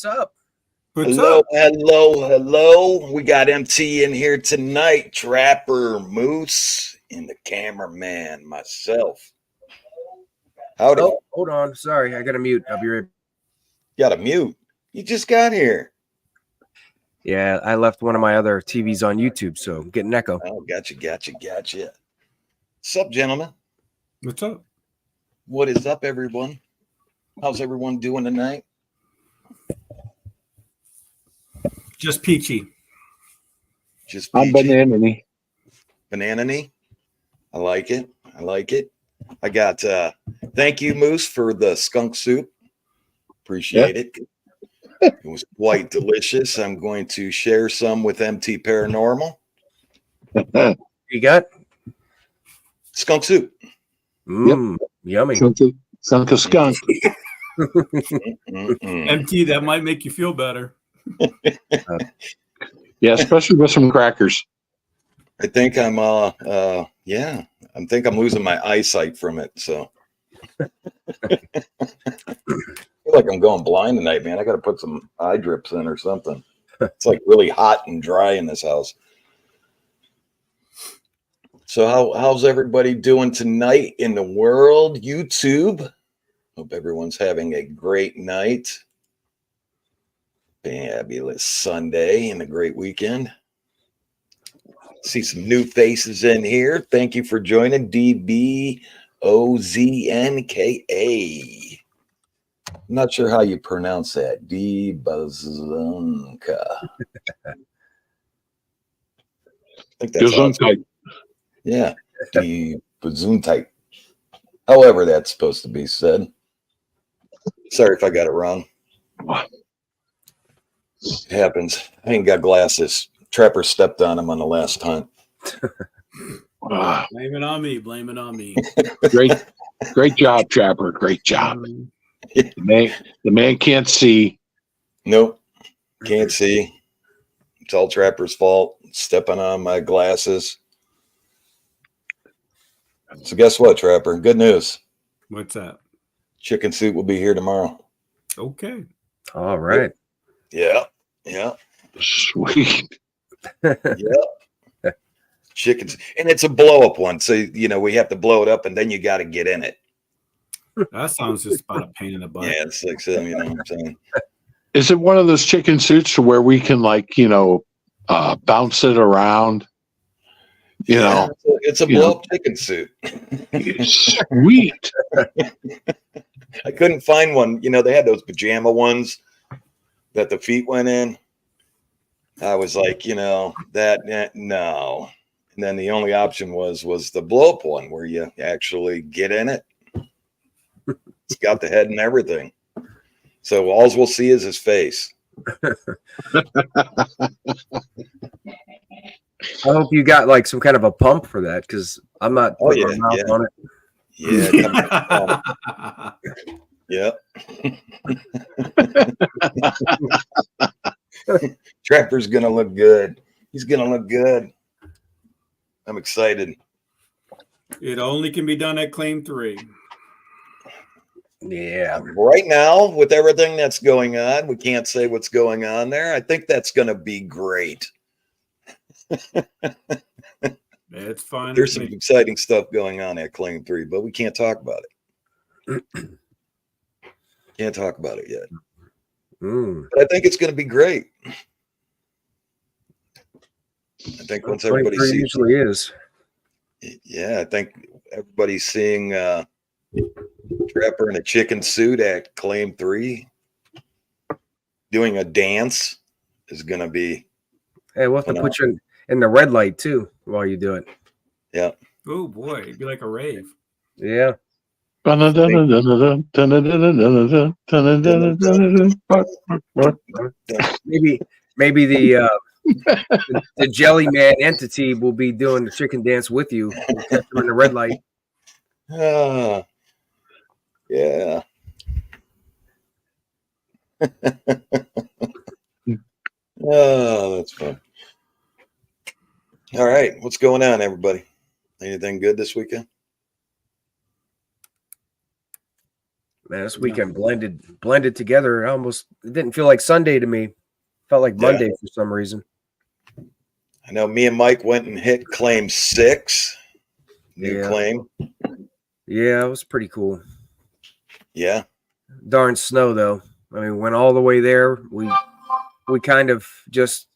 What's up? What's Hello, up? hello. We got MT in here tonight. Trapper, Moose, and the cameraman, myself. Howdy. Oh, hold on. Sorry, I got to mute. I'll be right. Got to mute. You just got here. Yeah, I left one of my other TVs on YouTube, so I'm getting echo. Oh, gotcha. What's up, gentlemen? What's up? What is up, everyone? How's everyone doing tonight? Just peachy. Just I'm banana-y. Banana-y? I like it. I got thank you, Moose, for the skunk soup. Appreciate it. It was quite delicious. I'm going to share some with MT Paranormal. You got Skunk soup. Yummy. Skunk a skunk. MT, that might make you feel better. Yeah, especially with some crackers. I think I'm I think I'm losing my eyesight from it. So I feel like I'm going blind tonight, man. I got to put some eye drips in or something. It's like really hot and dry in this house. So how's everybody doing tonight in the world? YouTube. Hope everyone's having a great night. Fabulous Sunday and a great weekend. See some new faces in here. Thank you for joining. DBOZNKA. I'm not sure how you pronounce that. D-Bazunka. I think that's awesome. Yeah. D-Bazuntype. However that's supposed to be said. Sorry if I got it wrong. It happens. I ain't got glasses. Trapper stepped on him on the last hunt. Blame it on me. Great job, Trapper. Great job. The man can't see. Nope. Can't see. It's all Trapper's fault. Stepping on my glasses. So guess what, Trapper? Good news. What's that? Chicken soup will be here tomorrow. Okay. All right. Yeah. Sweet. Yeah. Chickens. And it's a blow-up one. So, we have to blow it up and then you got to get in it. That sounds just about a pain in the butt. Yeah, it's like, you know what I'm saying? Is it one of those chicken suits to where we can bounce it around? It's a blow-up chicken suit. Sweet. I couldn't find one. They had those pajama ones that the feet went in. I was like, no. And then the only option was the blow-up one where you actually get in it. It's got the head and everything. So all we'll see is his face. I hope you got like some kind of a pump for that because I'm not putting my mouth on it. Yeah. Trapper's gonna look good. He's gonna look good. I'm excited. It only can be done at Claim 3. Yeah. Right now, with everything that's going on, we can't say what's going on there. I think that's gonna be great. It's fine. There's some exciting stuff going on at Claim 3, but we can't talk about it. Can't talk about it yet. But I think it's going to be great. I think once everybody sees, usually is. Yeah, I think everybody's seeing Trapper in a chicken suit at Claim 3 doing a dance is going to be. Hey, we'll have to put you in the red light too while you do it. Yeah. Oh boy, it'd be like a rave. Yeah. Maybe the Jelly Man entity will be doing the chicken dance with you in the red light. Yeah. Oh, that's fun. All right, what's going on, everybody? Anything good this weekend? Man, this weekend blended together. It didn't feel like Sunday to me. Felt like Monday for some reason. I know me and Mike went and hit claim 6. New claim. Yeah, it was pretty cool. Yeah. Darn snow though. I mean, went all the way there. We kind of just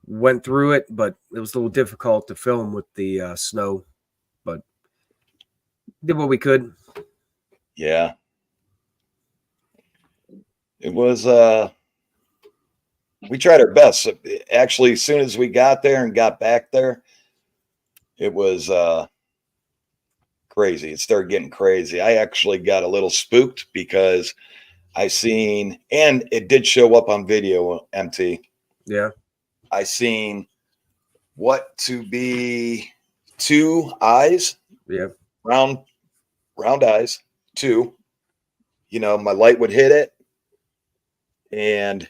went through it, but it was a little difficult to film with the snow. But did what we could. Yeah. It was we tried our best. Actually, as soon as we got there and got back there, it was crazy. It started getting crazy. I actually got a little spooked because I seen, and it did show up on video, MT. Yeah. I seen what to be 2 eyes. Yeah. Round eyes, 2. You know, my light would hit it and,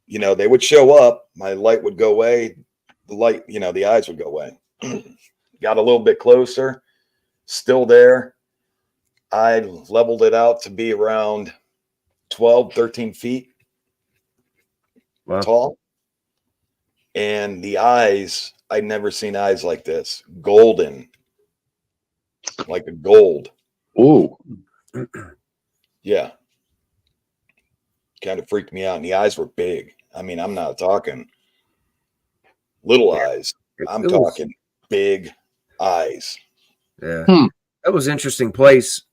you know, they would show up. My light would go away. The light, you know, the eyes would go away. Got a little bit closer, still there. I leveled it out to be around 12, 13 feet tall. And the eyes, I'd never seen eyes like this. Golden. Like a gold. Ooh. Yeah. Kind of freaked me out. And the eyes were big. I mean, I'm not talking little eyes. I'm talking big eyes. Yeah. That was an interesting place.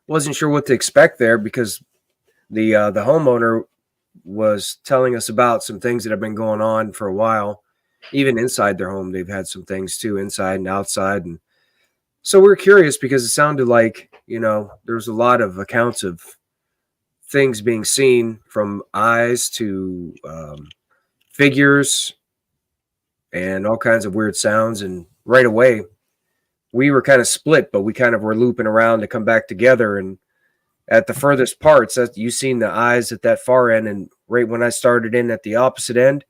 Wasn't sure what to expect there because the homeowner was telling us about some things that have been going on for a while. Even inside their home, they've had some things too, inside and outside. And so we're curious because it sounded like, you know, there's a lot of accounts of things being seen, from eyes to figures and all kinds of weird sounds. And right away, we were kind of split, but we kind of were looping around to come back together. And at the furthest parts, that you seen the eyes at that far end, and right when I started in at the opposite end,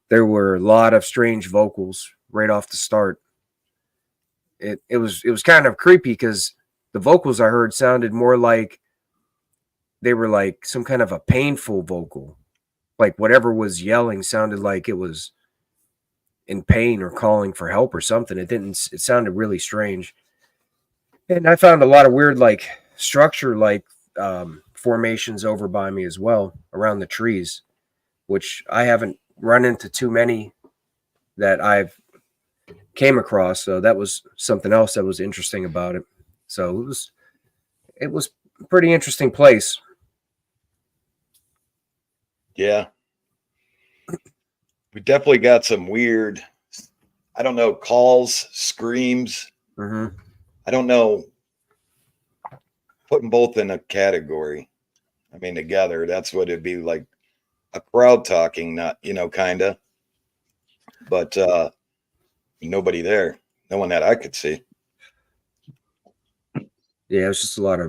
there were a lot of strange vocals right off the start. It was kind of creepy because the vocals I heard sounded more like they were like some kind of a painful vocal. Like whatever was yelling sounded like it was in pain or calling for help or something. It sounded really strange. And I found a lot of weird like structure like formations over by me as well around the trees, which I haven't run into too many that I've came across. So that was something else that was interesting about it. So it was a pretty interesting place. Yeah. We definitely got some weird, I don't know, calls, screams. Mm-hmm. I don't know. Put them both in a category. I mean, together, that's what it'd be like, a crowd talking, not, you know, kind of. But nobody there. No one that I could see. Yeah, it was just a lot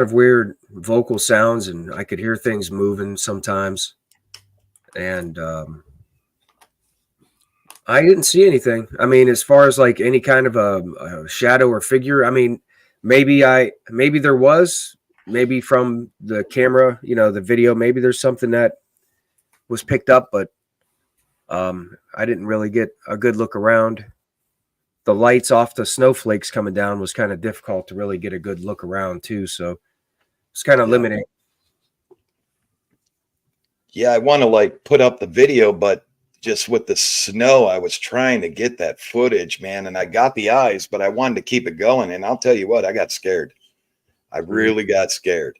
of weird vocal sounds, and I could hear things moving sometimes. And I didn't see anything. I mean, as far as like any kind of a shadow or figure, I mean, maybe there was, maybe from the camera, you know, the video, maybe there's something that was picked up, but I didn't really get a good look around. The lights off the snowflakes coming down was kind of difficult to really get a good look around too. So it's kind of limiting. Yeah, I want to like put up the video, but just with the snow, I was trying to get that footage, man. And I got the eyes, but I wanted to keep it going. And I'll tell you what, I got scared. I really got scared.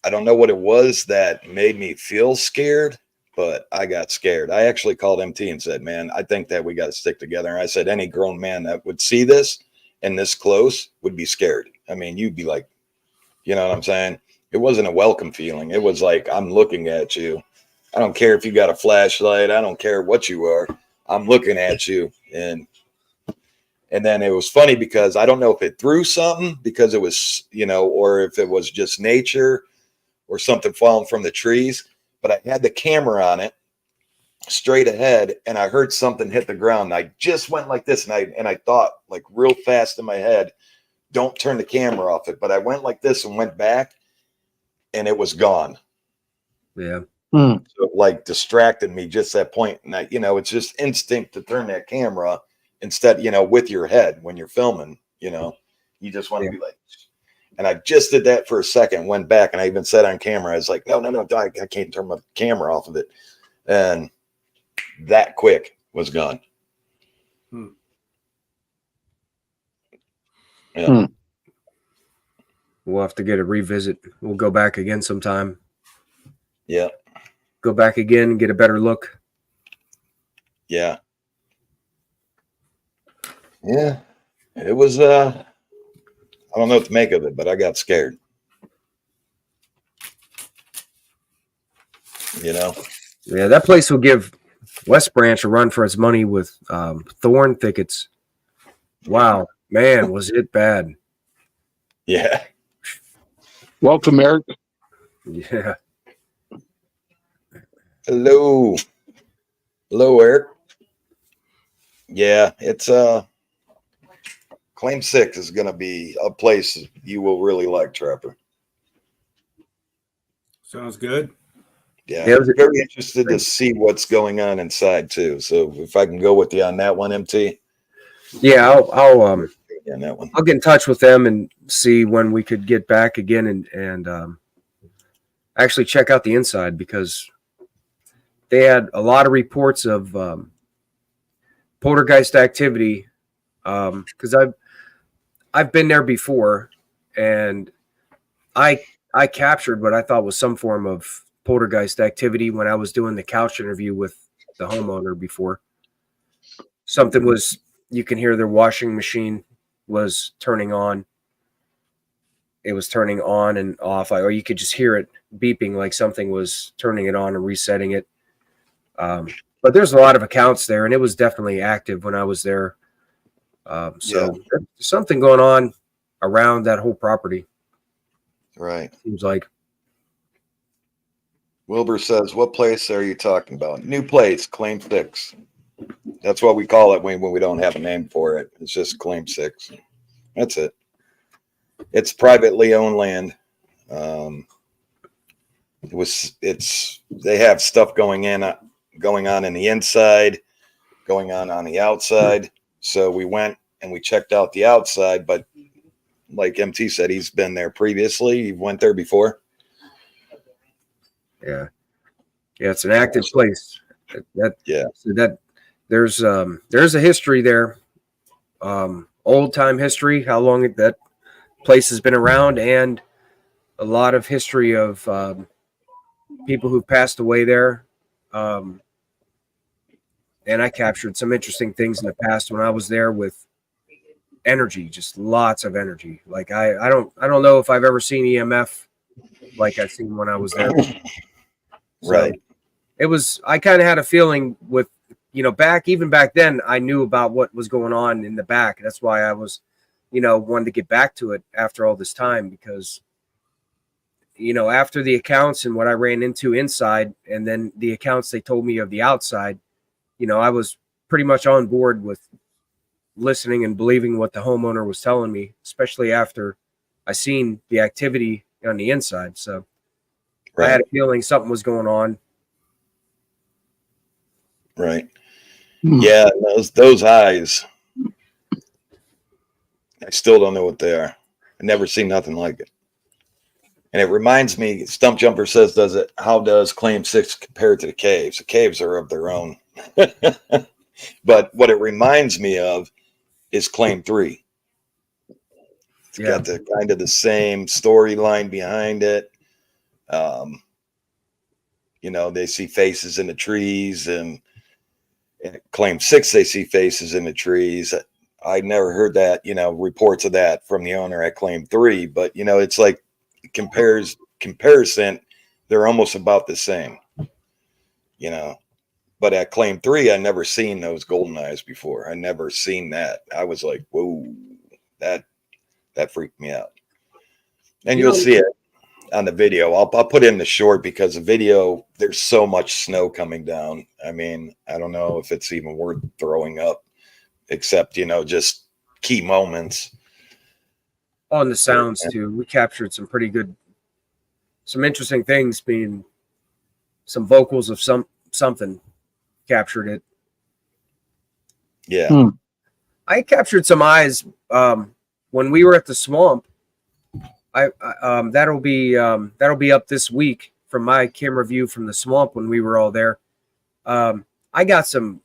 I don't know what it was that made me feel scared, but I got scared. I actually called MT and said, man, I think that we got to stick together. And I said, any grown man that would see this and this close would be scared. I mean, you'd be like, you know what I'm saying? It wasn't a welcome feeling. It was like, I'm looking at you. I don't care if you got a flashlight. I don't care what you are. I'm looking at you. And then it was funny because I don't know if it threw something because it was, you know, or if it was just nature or something falling from the trees. But I had the camera on it straight ahead, and I heard something hit the ground. I just went like this, and I thought like real fast in my head, don't turn the camera off it. But I went like this and went back, and it was gone. Yeah. Hmm. So it, like, distracted me just that point. And I, it's just instinct to turn that camera instead, with your head when you're filming, you just want to be like, and I just did that for a second, went back, and I even said on camera, I was like, no, I can't turn my camera off of it. And that quick was gone. Yeah. Hmm. We'll have to get a revisit. We'll go back again sometime. Yeah. Go back again and get a better look. Yeah. Yeah. It was, I don't know what to make of it, but I got scared. Yeah, that place will give West Branch a run for its money with thorn thickets. Wow, man, was it bad? Yeah. Welcome, Eric. Yeah. Hello, Eric. Yeah, it's Claim 6 is going to be a place you will really like, Trapper. Sounds good. Yeah, Yeah, I'm very interested to see what's going on inside too. So if I can go with you on that one, MT. Yeah, I'll Yeah, on that one. I'll get in touch with them and see when we could get back again and actually check out the inside, because they had a lot of reports of poltergeist activity. Because I've been there before, and I captured what I thought was some form of poltergeist activity when I was doing the couch interview with the homeowner before. Something was, you can hear their washing machine was turning on. It was turning on and off, or you could just hear it beeping like something was turning it on and resetting it. But there's a lot of accounts there, and it was definitely active when I was there. So there's something going on around that whole property. Right. Seems like. Wilbur says, what place are you talking about? New place, Claim 6. That's what we call it when we don't have a name for it. It's just Claim 6. That's it. It's privately owned land. They have stuff going on in the inside, going on the outside. So we went and we checked out the outside, but like MT said, he's been there previously. He went there before. Yeah, it's an active place. That there's a history there, old time history, how long that place has been around, and a lot of history of people who've passed away there. And I captured some interesting things in the past when I was there with energy, just lots of energy. Like I don't know if I've ever seen EMF like I've seen when I was there. So Right. it was, I kind of had a feeling with, even back then, I knew about what was going on in the back. That's why I was, wanted to get back to it after all this time, because, after the accounts and what I ran into inside, and then the accounts they told me of the outside, I was pretty much on board with listening and believing what the homeowner was telling me, especially after I seen the activity on the inside. So I had a feeling something was going on. Right. Yeah, those eyes. I still don't know what they are. I never seen nothing like it. And it reminds me, Stump Jumper says, how does Claim 6 compare to the caves? The caves are of their own. But what it reminds me of is Claim 3. It's got the kind of the same storyline behind it. They see faces in the trees, and Claim 6, they see faces in the trees. I never heard that, reports of that from the owner at Claim 3, but it's like comparison, they're almost about the same, but at Claim 3, I never seen those golden eyes before. I never seen that. I was like, whoa, that freaked me out. And you'll see it on the video. I'll put in the short, because the video, there's so much snow coming down. I mean, I don't know if it's even worth throwing up, except, just key moments. On the sounds too. We captured some pretty good some interesting things, being some vocals of something captured it. Yeah. I captured some eyes when we were at the swamp. That'll be up this week from my camera view from the swamp when we were all there. I got some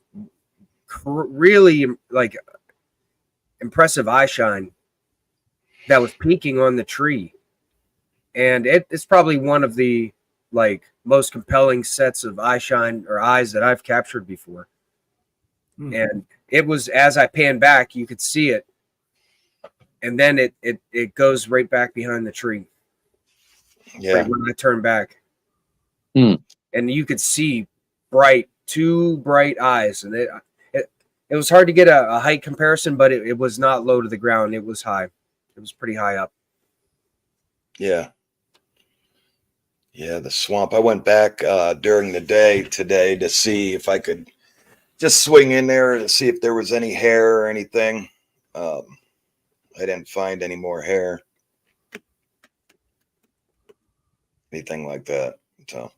really like impressive eye shine that was peeking on the tree, and it's probably one of the like most compelling sets of eye shine or eyes that I've captured before. And it was, as I panned back, you could see it, and then it goes right back behind the tree. Yeah. Right when I turned back, Hmm. and you could see two bright eyes, and it was hard to get a height comparison, but it was not low to the ground. It was high. It was pretty high up. Yeah. Yeah, the swamp. I went back during the day today to see if I could just swing in there to see if there was any hair or anything. I didn't find any more hair. Anything like that. So,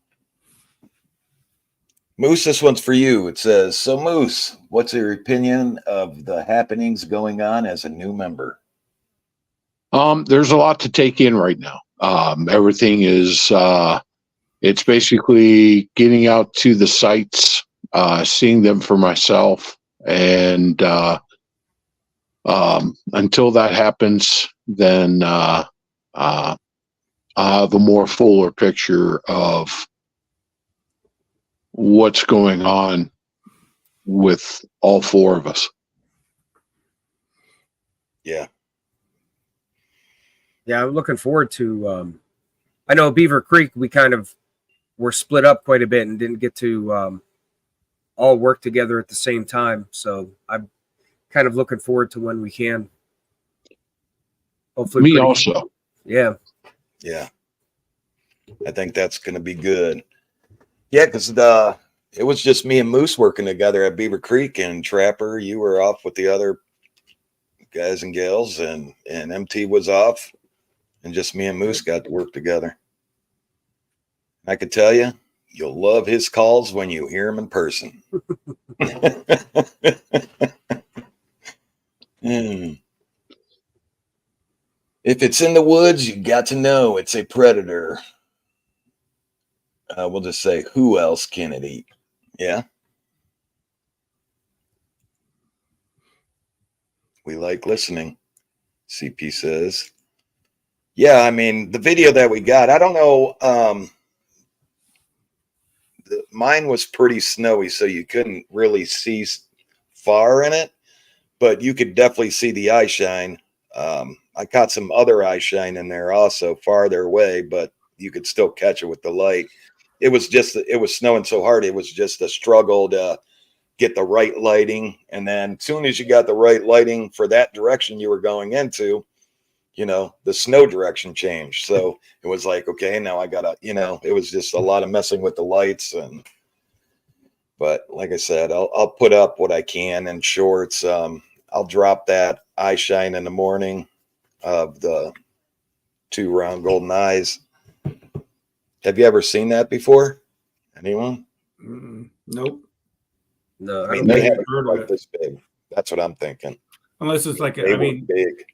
Moose, this one's for you. It says, so Moose, what's your opinion of the happenings going on as a new member? There's a lot to take in right now. Everything is, it's basically getting out to the sites, seeing them for myself. And until that happens, then I'll have a more fuller picture of what's going on with all four of us. Yeah. Yeah, I'm looking forward to. I know Beaver Creek, we kind of were split up quite a bit and didn't get to all work together at the same time. So I'm kind of looking forward to when we can. Hopefully, Me also. Yeah. Yeah. I think that's going to be good. Yeah, because it was just me and Moose working together at Beaver Creek, and Trapper, you were off with the other guys and gals, and MT was off, and just me and Moose got to work together. I could tell you, you'll love his calls when you hear him in person. If it's in the woods, you got to know it's a predator. We'll just say, who else can it eat? Yeah. We like listening, CP says. Yeah, I mean, the video that we got, I don't know. Mine was pretty snowy, so you couldn't really see far in it, but you could definitely see the eye shine. I caught some other eye shine in there also farther away, but you could still catch it with the light. It was snowing so hard. It was just a struggle to get the right lighting. And then as soon as you got the right lighting for that direction you were going into, the snow direction changed. So it was like, okay, now I gotta, it was just a lot of messing with the lights. But like I said, I'll put up what I can in shorts. I'll drop that eye shine in the morning of the 2 round golden eyes. Have you ever seen that before? Anyone? Nope. No, I mean, they haven't quite this big. That's what I'm thinking. Unless it's like, big.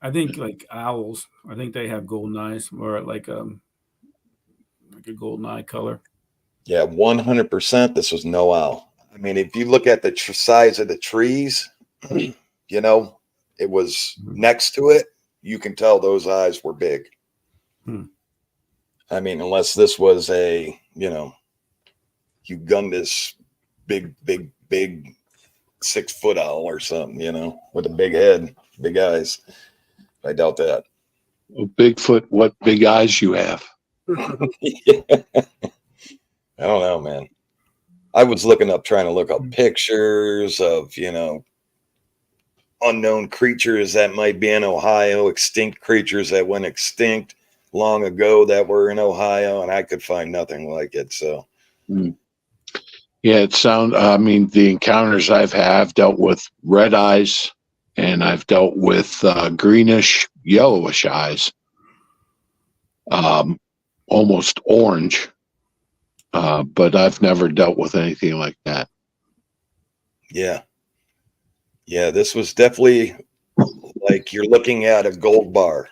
I think like owls. I think they have golden eyes, or like a golden eye color. Yeah, 100%. This was no owl. I mean, if you look at the size of the trees, it was next to it. You can tell those eyes were big. I mean, unless this was a, humongous, big 6-foot owl or something, with a big head, big eyes. I doubt that. Bigfoot, what big eyes you have. Yeah. I don't know, man. I was trying to look up pictures of, unknown creatures that might be in Ohio, extinct creatures that went extinct long ago that were in Ohio, and I could find nothing like it. So, yeah, the encounters I've dealt with red eyes, and I've dealt with greenish, yellowish eyes. almost orange. But I've never dealt with anything like that. Yeah. Yeah, this was definitely like you're looking at a gold bar.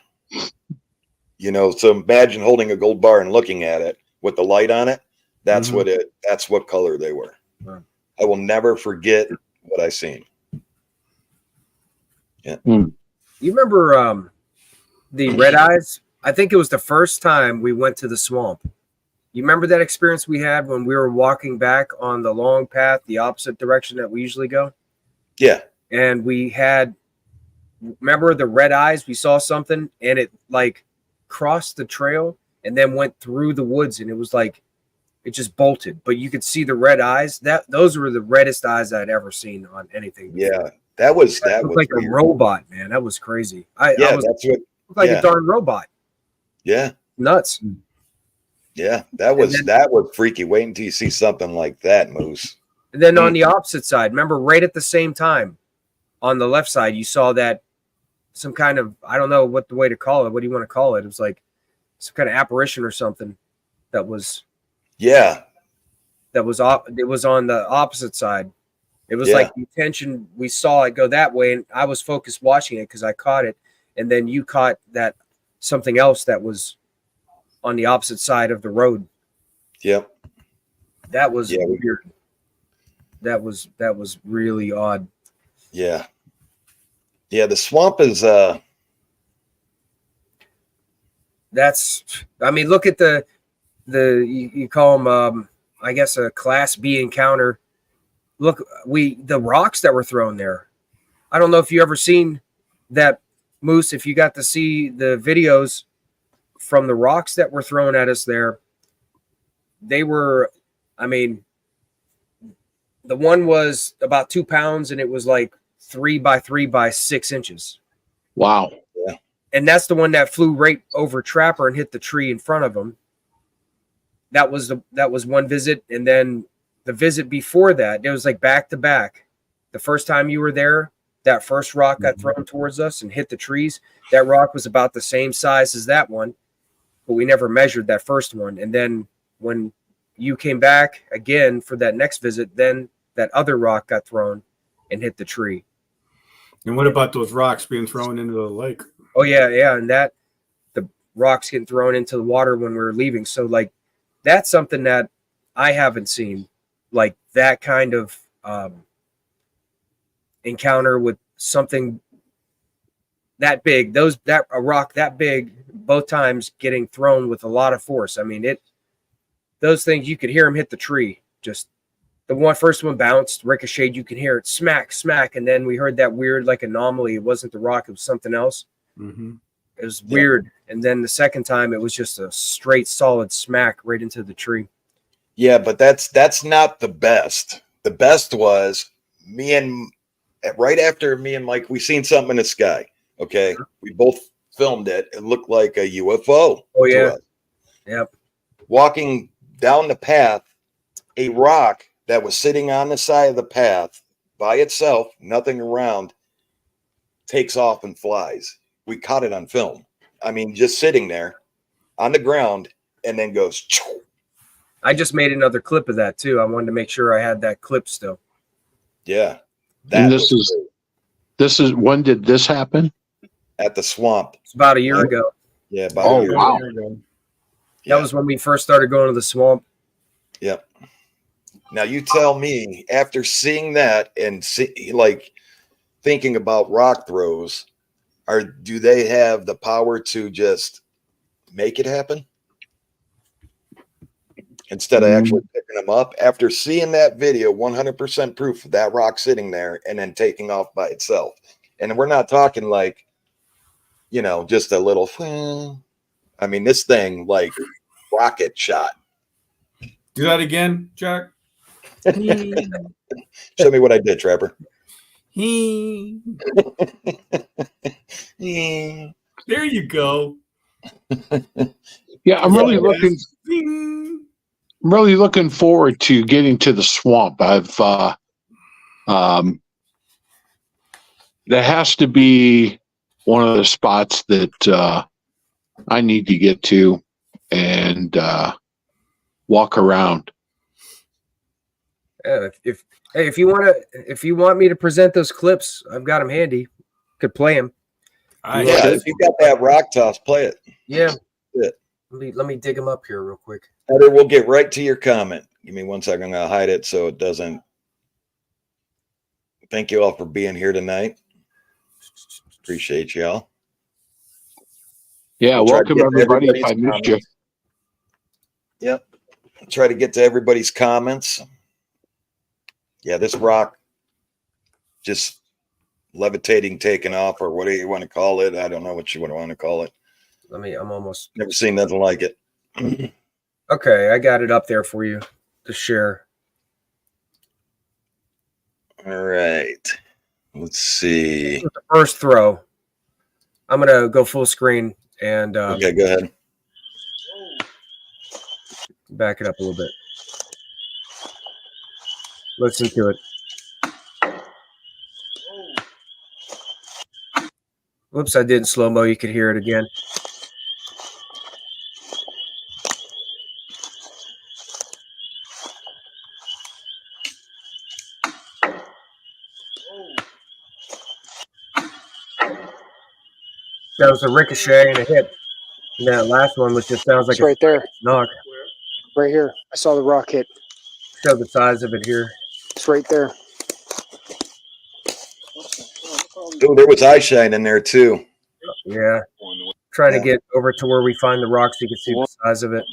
You know, so imagine holding a gold bar and looking at it with the light on it. That's what color they were. Wow. I will never forget what I seen. Yeah. You remember the red eyes? I think it was the first time we went to the swamp. You remember that experience we had when we were walking back on the long path, the opposite direction that we usually go? Yeah. And we had, remember the red eyes? We saw something and it like crossed the trail and then went through the woods, and it was like it just bolted, but you could see the red eyes. Those were the reddest eyes I'd ever seen on anything before. Yeah. That was like weird. a robot, man. That was crazy. I was that's what like a darn robot. Yeah. Nuts. Yeah. That was freaky. Wait until you see something like that, Moose. And then on the opposite side, remember right at the same time on the left side, you saw that some kind of, I don't know what the way to call it. What do you want to call it? It was like some kind of apparition or something that was. Yeah. It was on the opposite side. It was like the attention, we saw it go that way, and I was focused watching it because I caught it, and then you caught that something else that was on the opposite side of the road. Yep. That was weird. That was really odd. Yeah. Yeah, the swamp is that's, I mean, look at the you call them I guess a class B encounter. Look, the rocks that were thrown there. I don't know if you ever seen that, Moose, if you got to see the videos from the rocks that were thrown at us there. They were, I mean, the one was about 2 pounds and it was like 3 by 3 by 6 inches. Wow. Yeah. And that's the one that flew right over Trapper and hit the tree in front of him. That was one visit. And then the visit before that, it was like back to back. The first time you were there, that first rock got thrown towards us and hit the trees. That rock was about the same size as that one, but we never measured that first one. And then when you came back again for that next visit, then that other rock got thrown and hit the tree. And what about those rocks being thrown into the lake? Oh yeah. And the rocks getting thrown into the water when we were leaving. So like, that's something that I haven't seen, like that kind of encounter with something that big. A rock that big, both times getting thrown with a lot of force. I mean, those things, you could hear them hit the tree. Just the first one bounced, ricocheted. You can hear it smack, smack, and then we heard that weird like anomaly. It wasn't the rock; it was something else. Mm-hmm. It was weird. And then the second time, it was just a straight, solid smack right into the tree. Yeah, but that's not the best. The best was right after me and Mike, we seen something in the sky. Okay, we both filmed it. It looked like a UFO. Oh yeah, yep. Walking down the path, a rock that was sitting on the side of the path by itself, nothing around, takes off and flies. We caught it on film. I mean, just sitting there on the ground and then goes. Choo. I just made another clip of that too. I wanted to make sure I had that clip still. Yeah. And this is when did this happen? At the swamp. It's about a year ago. Yeah. About a year wow. ago. That was when we first started going to the swamp. Yep. Now you tell me, after seeing that and thinking about rock throws, do they have the power to just make it happen instead of actually picking them up? After seeing that video, 100% proof of that rock sitting there and then taking off by itself. And we're not talking like, just a little, I mean, this thing like rocket shot. Do that again, Jack. Show me what I did, Trapper. There you go. Yeah, I'm really looking forward to getting to the swamp. That has to be one of the spots that I need to get to. and walk around. If you want me to present those clips, I've got them handy. Could play them. Yeah, if you got that rock toss, play it. Yeah. It. Let me dig them up here real quick. Heather, we'll get right to your comment. Give me 1 second. I'm going to hide it so it doesn't. Thank you all for being here tonight. Appreciate y'all. Yeah, welcome everybody. If I missed you. Yep. I'll try to get to everybody's comments. Yeah, this rock just levitating, taking off, or whatever you want to call it. I don't know what you would want to call it. I'm almost never seen nothing like it. Okay, I got it up there for you to share. All right. Let's see. The first throw. I'm gonna go full screen and okay, go ahead. Back it up a little bit. Listen to it. Whoops, I did in slow-mo. You could hear it again. That was a ricochet and a hit. And that last one was just sounds like it's right there. Knock. Right here. I saw the rock hit. Show the size of it here. It's right there. Oh, there was eye shine in there too. Yeah. Trying to get over to where we find the rock so you can see the size of it.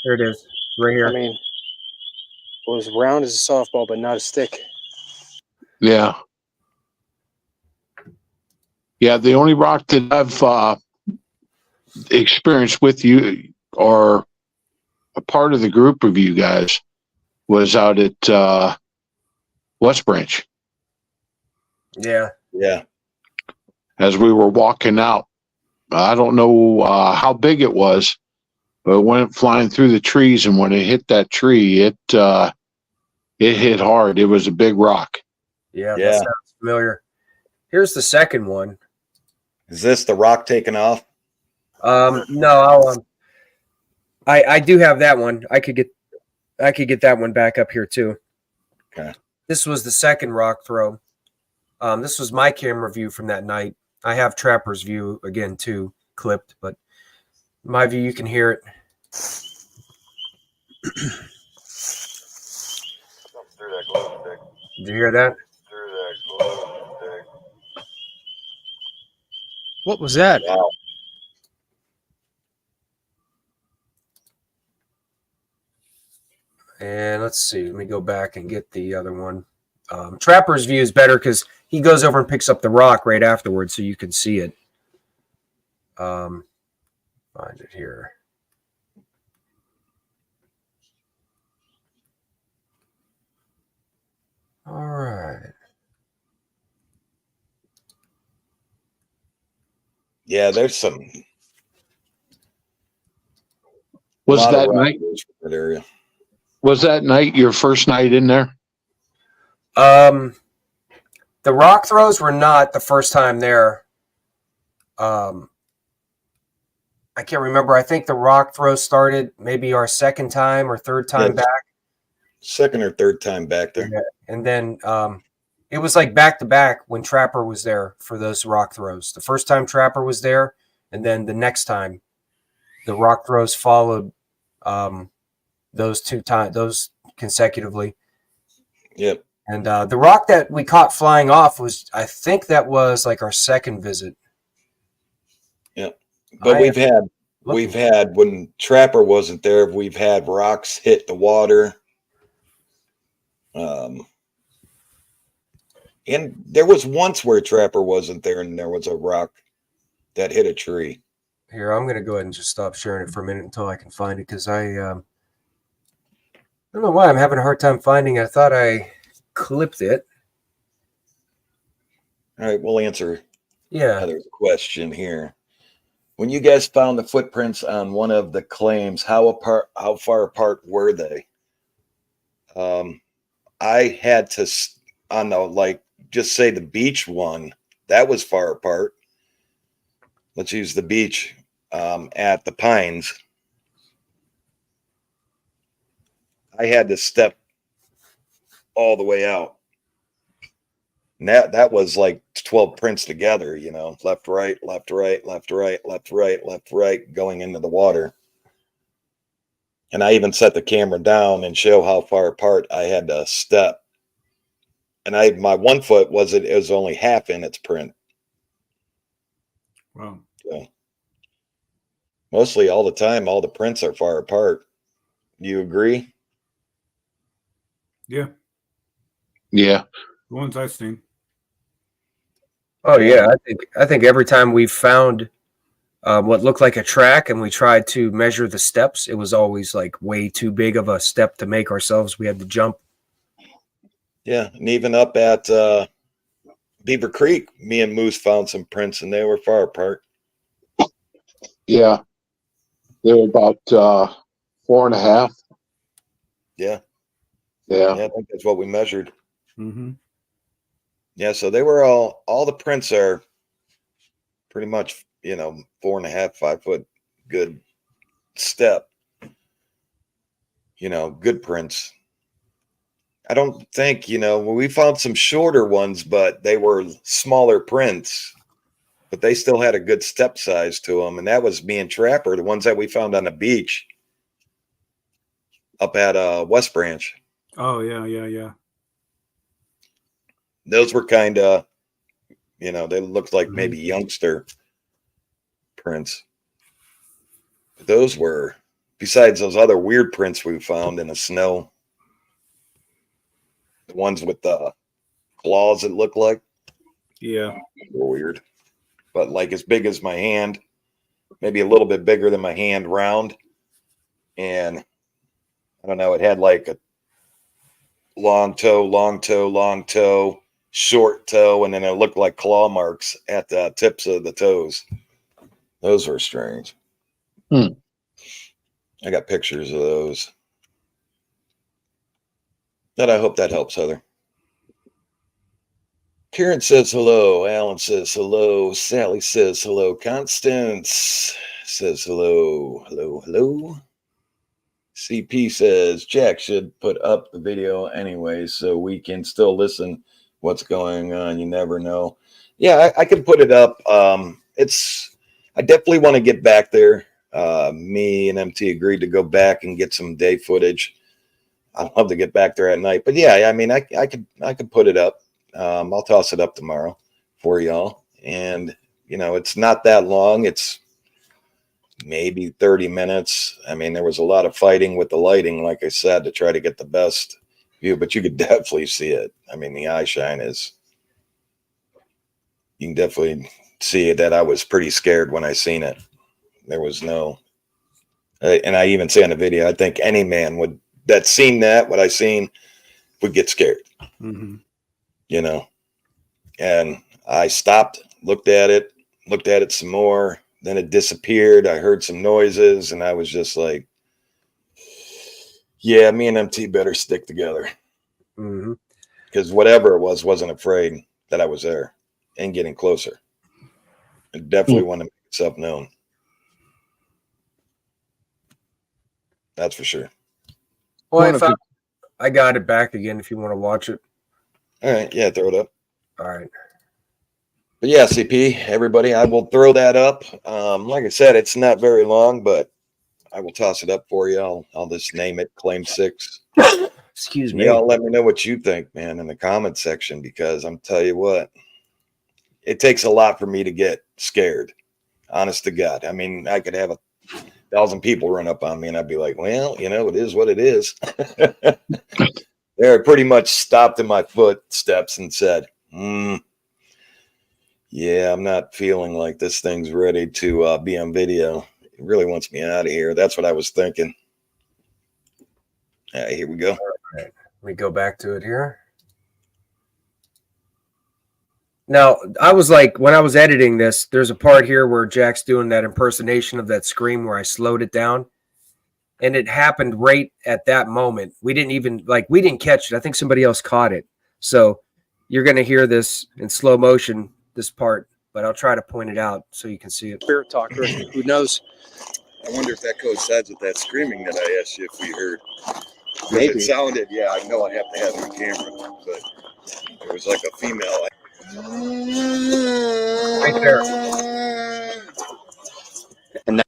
There it is. Right here. I mean, it was round as a softball, but not a stick. Yeah. Yeah, the only rock that I've experienced with you, or a part of the group of you guys, was out at West Branch. Yeah. Yeah. As we were walking out, I don't know how big it was, but it went flying through the trees, and when it hit that tree, it hit hard. It was a big rock. Yeah, that sounds familiar. Here's the second one. Is this the rock taking off? No, I do have that one. I could get that one back up here too. Okay. This was the second rock throw. This was my camera view from that night. I have Trapper's view again too, clipped, but my view, you can hear it. Did you hear that? What was that? Wow. And let's see. Let me go back and get the other one. Trapper's view is better because he goes over and picks up the rock right afterwards, so you can see it. Find it here. All right. Yeah, there's some. Was that night? That area. Was that night your first night in there? The rock throws were not the first time there. I can't remember. I think the rock throw started maybe our second time or third time back. Second or third time back there. Yeah. And then it was like back to back when Trapper was there for those rock throws. The first time Trapper was there, and then the next time the rock throws followed those consecutively. Yep. And the rock that we caught flying off was, I think that was like our second visit. Yep. But we've had when Trapper wasn't there, we've had rocks hit the water. And there was once where Trapper wasn't there, and there was a rock that hit a tree. Here, I'm going to go ahead and just stop sharing it for a minute until I can find it, because I don't know why I'm having a hard time finding it. I thought I clipped it. All right, we'll answer Heather's question here. When you guys found the footprints on one of the claims, how far apart were they? I had to on the just say the beach one, that was far apart. Let's use the beach. at the Pines, I had to step all the way out. And that was like 12 prints together, you know, left, right, left, right, left, right, left, right, left, right, going into the water. And I even set the camera down and show how far apart I had to step. And my 1 foot it was only half in its print. Wow. So mostly all the time, all the prints are far apart. Do you agree? Yeah. Yeah. The ones I've seen. Oh yeah, I think every time we found what looked like a track and we tried to measure the steps, it was always like way too big of a step to make ourselves. We had to jump. Yeah, and even up at Beaver Creek, me and Moose found some prints, and they were far apart. Yeah. They were about 4.5. Yeah, Yeah. I think that's what we measured. Mm-hmm. Yeah, so they were all the prints are pretty much, you know, 4.5, 5 foot good step. You know, good prints. I don't think, you know, we found some shorter ones, but they were smaller prints, but they still had a good step size to them. And that was me and Trapper, the ones that we found on the beach up at West Branch. Oh yeah. Those were kind of, you know, they looked like maybe youngster prints. But those were, besides those other weird prints we found in the snow, the ones with the claws it looked like. Yeah. Were weird. But like as big as my hand, maybe a little bit bigger than my hand, round. And I don't know, it had like a long toe, short toe, and then it looked like claw marks at the tips of the toes. Those were strange. I got pictures of those. But I hope that helps, Heather. Karen says hello. Alan says hello. Sally says hello. Constance says hello. Hello. CP says Jack should put up the video anyway so we can still listen what's going on. You never know. Yeah, I can put it up. I definitely want to get back there. Me and MT agreed to go back and get some day footage. I'd love to get back there at night. But yeah, I mean, I could put it up. I'll toss it up tomorrow for y'all. And, you know, it's not that long. It's maybe 30 minutes. I mean, there was a lot of fighting with the lighting, like I said, to try to get the best view, but you could definitely see it. I mean, the eye shine is, you can definitely see that I was pretty scared when I seen it. There was no, and I even say in the video, I think any man that's seen that, what I seen, would get scared. Mm-hmm. You know, and I stopped, looked at it some more. Then it disappeared. I heard some noises and I was just like, yeah, me and MT better stick together. Because whatever it was, wasn't afraid that I was there and getting closer. I definitely want to make itself known. That's for sure. Well, I got it back again if you want to watch it. All right. Yeah, throw it up. All right. But yeah, CP, everybody, I will throw that up. Like I said, it's not very long, but I will toss it up for you. I'll just name it Claim 6. Excuse me. Y'all let me know what you think, man, in the comment section, because I'm tell you what, it takes a lot for me to get scared. Honest to God. I mean, I could have 1,000 people run up on me and I'd be like, well, you know, it is what it is. They're pretty much stopped in my footsteps and said, yeah, I'm not feeling like this thing's ready to be on video. It really wants me out of here. That's what I was thinking. Here we go. All right. Let me go back to it here. Now, I was like, when I was editing this, there's a part here where Jack's doing that impersonation of that scream where I slowed it down. And it happened right at that moment. We didn't catch it. I think somebody else caught it. So you're going to hear this in slow motion, this part but I'll try to point it out so you can see it. Spirit talker. Who knows? I wonder if that coincides with that screaming that I asked you if we heard. 'Cause Maybe. It sounded, yeah, I know I have to have it on camera, but it was like a female. Right there. And that,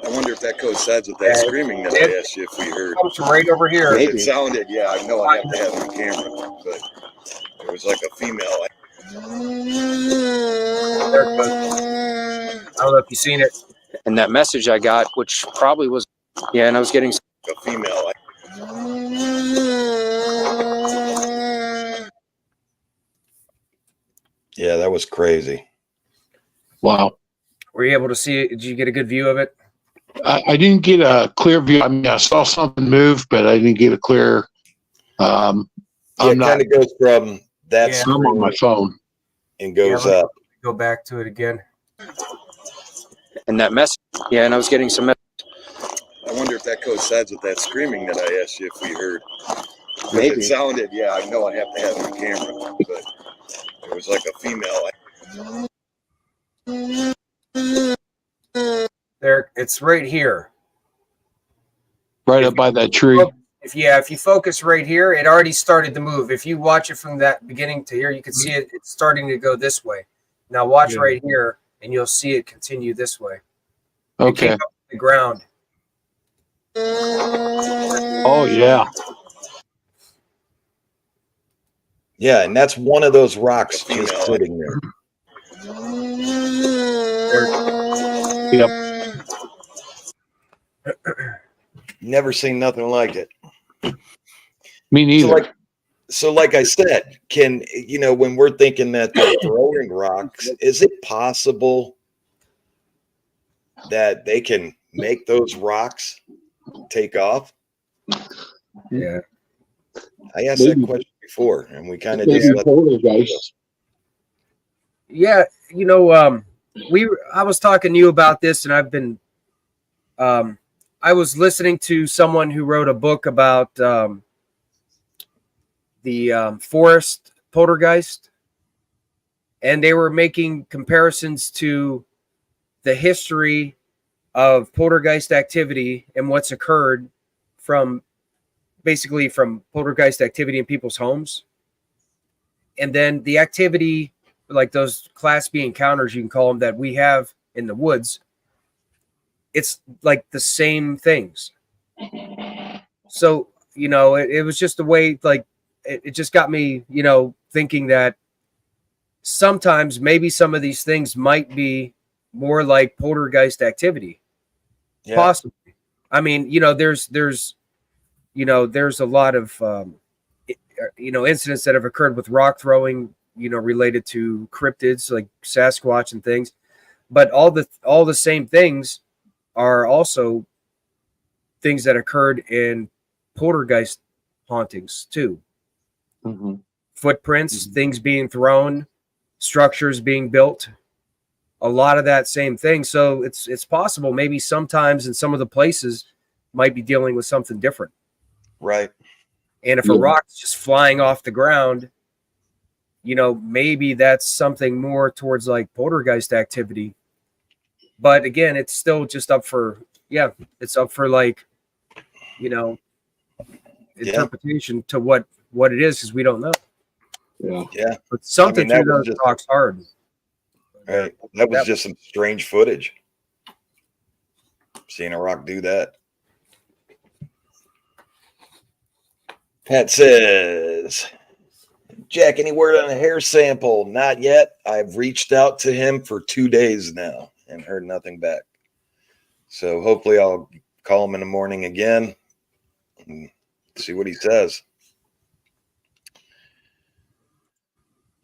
I wonder if that coincides with that Yeah, screaming that I asked you if we heard. Comes from right over here. Maybe. It sounded, yeah, I know I have to have it on camera, but it was like a female. There it goes. I don't know if you've seen it. and that message I got, which probably was, yeah, and I was getting A female. Yeah, that was crazy. Wow. Were you able to see it? Did you get a good view of it? I didn't get a clear view. I mean, I saw something move, but I didn't get a clear. Yeah, I'm it not. kind of goes from that Yeah. I'm on my phone. and goes Yeah, up. Go back to it again. and that message, yeah, and I was getting some. I wonder if that coincides with that screaming that I asked you if we heard. 'Cause Maybe. It sounded, yeah, I know I have to have it on camera, but it was like a female. There, it's right here. Right up by that tree. If you focus right here, it already started to move. If you watch it from that beginning to here, you can see it. It's starting to go this way. Now watch Yeah. right here, and you'll see it continue this way. It Okay. came up to the ground. Oh yeah. Yeah, and that's one of those rocks just sitting there. Yep. Never seen nothing like it. Me neither. So like I said, when we're thinking that they're throwing rocks, is it possible that they can make those rocks take off? Yeah. I asked that question before, and we kind of Maybe just let poltergeist. Yeah, I was talking to you about this, and I've been I was listening to someone who wrote a book about the forest poltergeist, and they were making comparisons to the history of poltergeist activity and what's occurred from poltergeist activity in people's homes, and then the activity like those Class B encounters, you can call them, that we have in the woods. It's like the same things. So, it was just the way, like, it just got me, thinking that sometimes maybe some of these things might be more like poltergeist activity. Yeah. Possibly. I mean, there's a lot of, incidents that have occurred with rock throwing, related to cryptids like Sasquatch and things, but all the same things are also things that occurred in poltergeist hauntings too. Mhm. Footprints, things being thrown, structures being built, a lot of that same thing. So it's possible maybe sometimes in some of the places might be dealing with something different. right. And if a rock's just flying off the ground, maybe that's something more towards like poltergeist activity. But again, it's still just up for, it's up for like, interpretation to what it is, because we don't know. Yeah. Yeah. But something that through was those just- rocks hard. Right. That was just some strange footage. Seeing a rock do that. Pat says, Jack, any word on a hair sample? Not yet. I've reached out to him for 2 days now and heard nothing back. So hopefully I'll call him in the morning again and see what he says.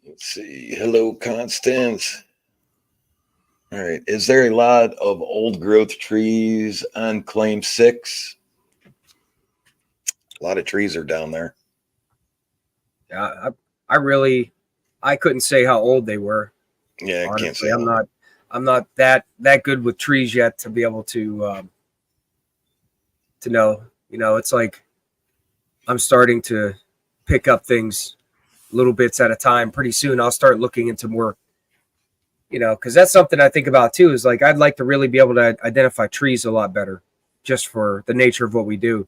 Let's see. Hello, Constance. All right. Is there a lot of old growth trees on Claim 6? A lot of trees are down there. Yeah, I couldn't say how old they were. Yeah, I can't Honestly, say. I'm not that good with trees yet to be able to know. It's like I'm starting to pick up things little bits at a time. Pretty soon I'll start looking into more, because that's something I think about too, is like I'd like to really be able to identify trees a lot better just for the nature of what we do.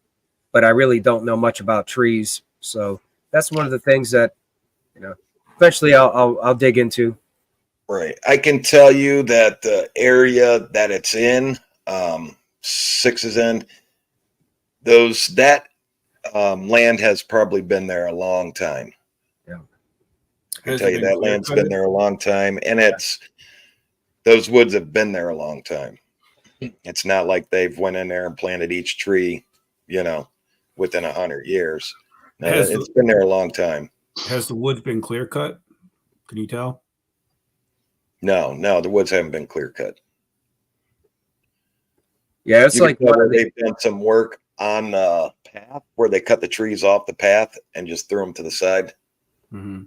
But I really don't know much about trees. So that's one of the things that, eventually I'll dig into. Right. I can tell you that the area that it's in, 6 is in, that land has probably been there a long time. Yeah. I can tell you that land's been there a long time, and those woods have been there a long time. It's not like they've went in there and planted each tree, within 100 years. No, it's been there a long time. Has the woods been clear cut? Can you tell? No, the woods haven't been clear cut. Yeah, it's like they've done some work on the path where they cut the trees off the path and just threw them to the side. Mm-hmm.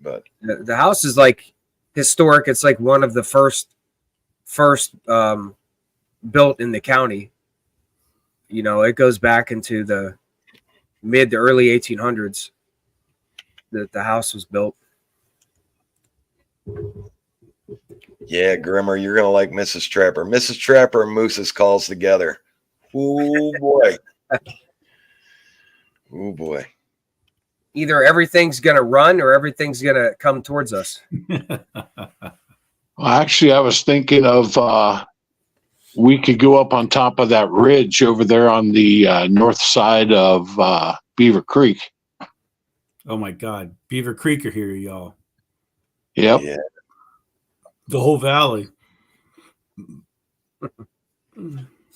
But the house is like historic. It's like one of the first built in the county. It goes back into the mid to early 1800s that the house was built. Yeah, Grimmer, you're gonna like Mrs. Trapper. Mrs. Trapper and Moose's calls together. Oh boy. Oh boy. Either everything's gonna run or everything's gonna come towards us. Well, actually, I was thinking of we could go up on top of that ridge over there on the north side of Beaver Creek. Oh my God, Beaver Creek are here, y'all. Yep. Yeah. The whole valley.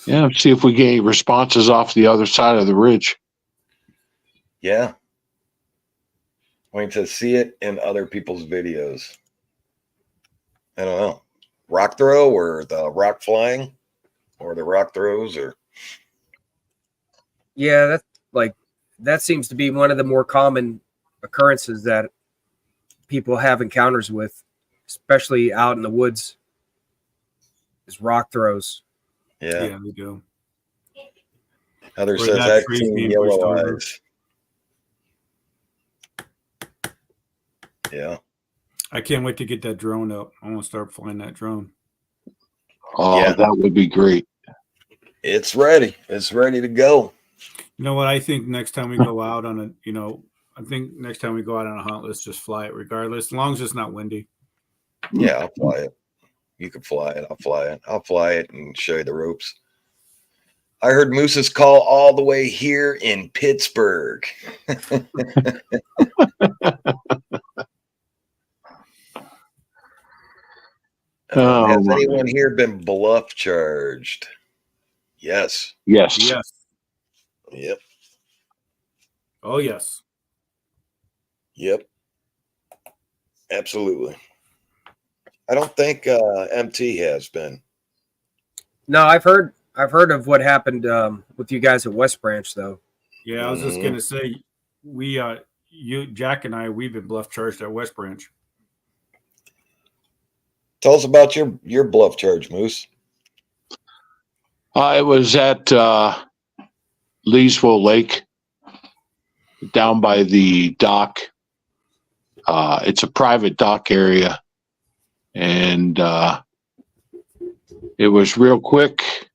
Yeah. See if we get any responses off the other side of the ridge. Yeah. Going to see it in other people's videos. I don't know. Rock throw or the rock flying or the rock throws or. Yeah, that seems to be one of the more common occurrences that people have encounters with, especially out in the woods, is rock throws. Yeah, we do. Heather Or says that I've tree's seen being yellow pushed over. eyes. Yeah. I can't wait to get that drone up. I want to start flying that drone. Oh, Yeah. that would be great. It's ready. It's ready to go. You know what? I think next time we go out on a hunt, let's just fly it regardless, as long as it's not windy. Yeah, I'll fly it. You can fly it. I'll fly it. I'll fly it and show you the ropes. I heard Moose's call all the way here in Pittsburgh. Has anyone here been bluff charged? Yes. Yes. Yes. Yep. Oh, yes. Yep. Absolutely. I don't think MT has been. No, I've heard of what happened with you guys at West Branch, though. Yeah, I was just gonna say, Jack and I, we've been bluff charged at West Branch. Tell us about your bluff charge, Moose. It was at Leesville Lake, down by the dock. It's a private dock area, and it was real quick.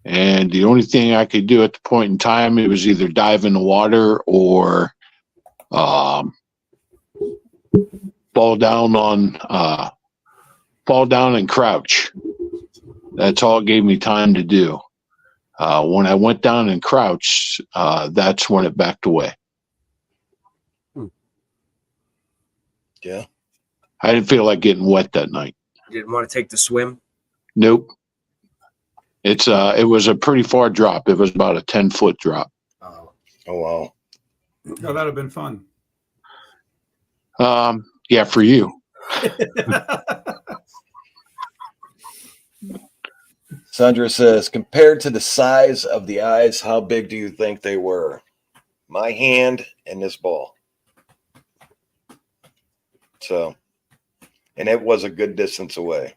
And the only thing I could do at the point in time, it was either dive in the water or fall down and crouch. That's all it gave me time to do. When I went down and crouched, that's when it backed away. Yeah. I didn't feel like getting wet that night. You didn't want to take the swim? Nope. It was a pretty far drop. It was about a 10-foot drop. Oh. Oh, wow. Oh, that'd have been fun. Yeah, for you. Sandra says, compared to the size of the eyes, how big do you think they were? My hand and this ball. So, and it was a good distance away.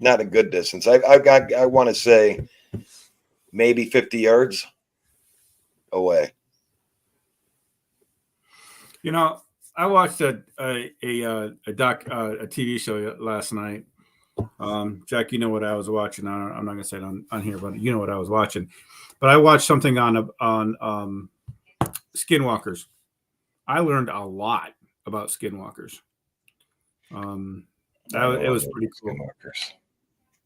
Not a good distance. I want to say maybe 50 yards away. You know, I watched a TV show last night. Jack, you know what I was watching. I'm not gonna say it on here, but you know what I was watching. But I watched something on skinwalkers. I learned a lot about skinwalkers. It was pretty cool.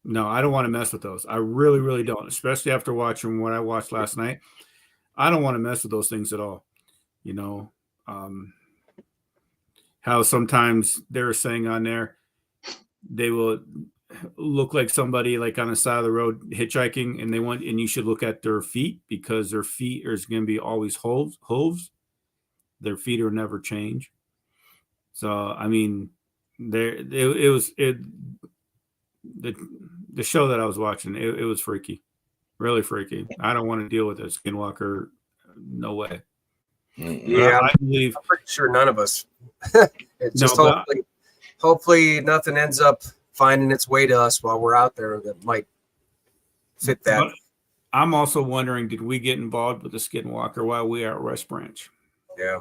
No, I don't want to mess with those. I really, really don't. Especially after watching what I watched last night. I don't want to mess with those things at all. You know, how sometimes they're saying on there they will look like somebody like on the side of the road hitchhiking, and you should look at their feet because their feet is going to be always hooves. Their feet are never change. So I mean, the show that I was watching, it was freaky, really freaky. I don't want to deal with a skinwalker. No way. Yeah, I believe. I'm pretty sure none of us. It's No, just but hopefully nothing ends up finding its way to us while we're out there that might fit that. But I'm also wondering, did we get involved with the skinwalker while we are at West Branch? Yeah.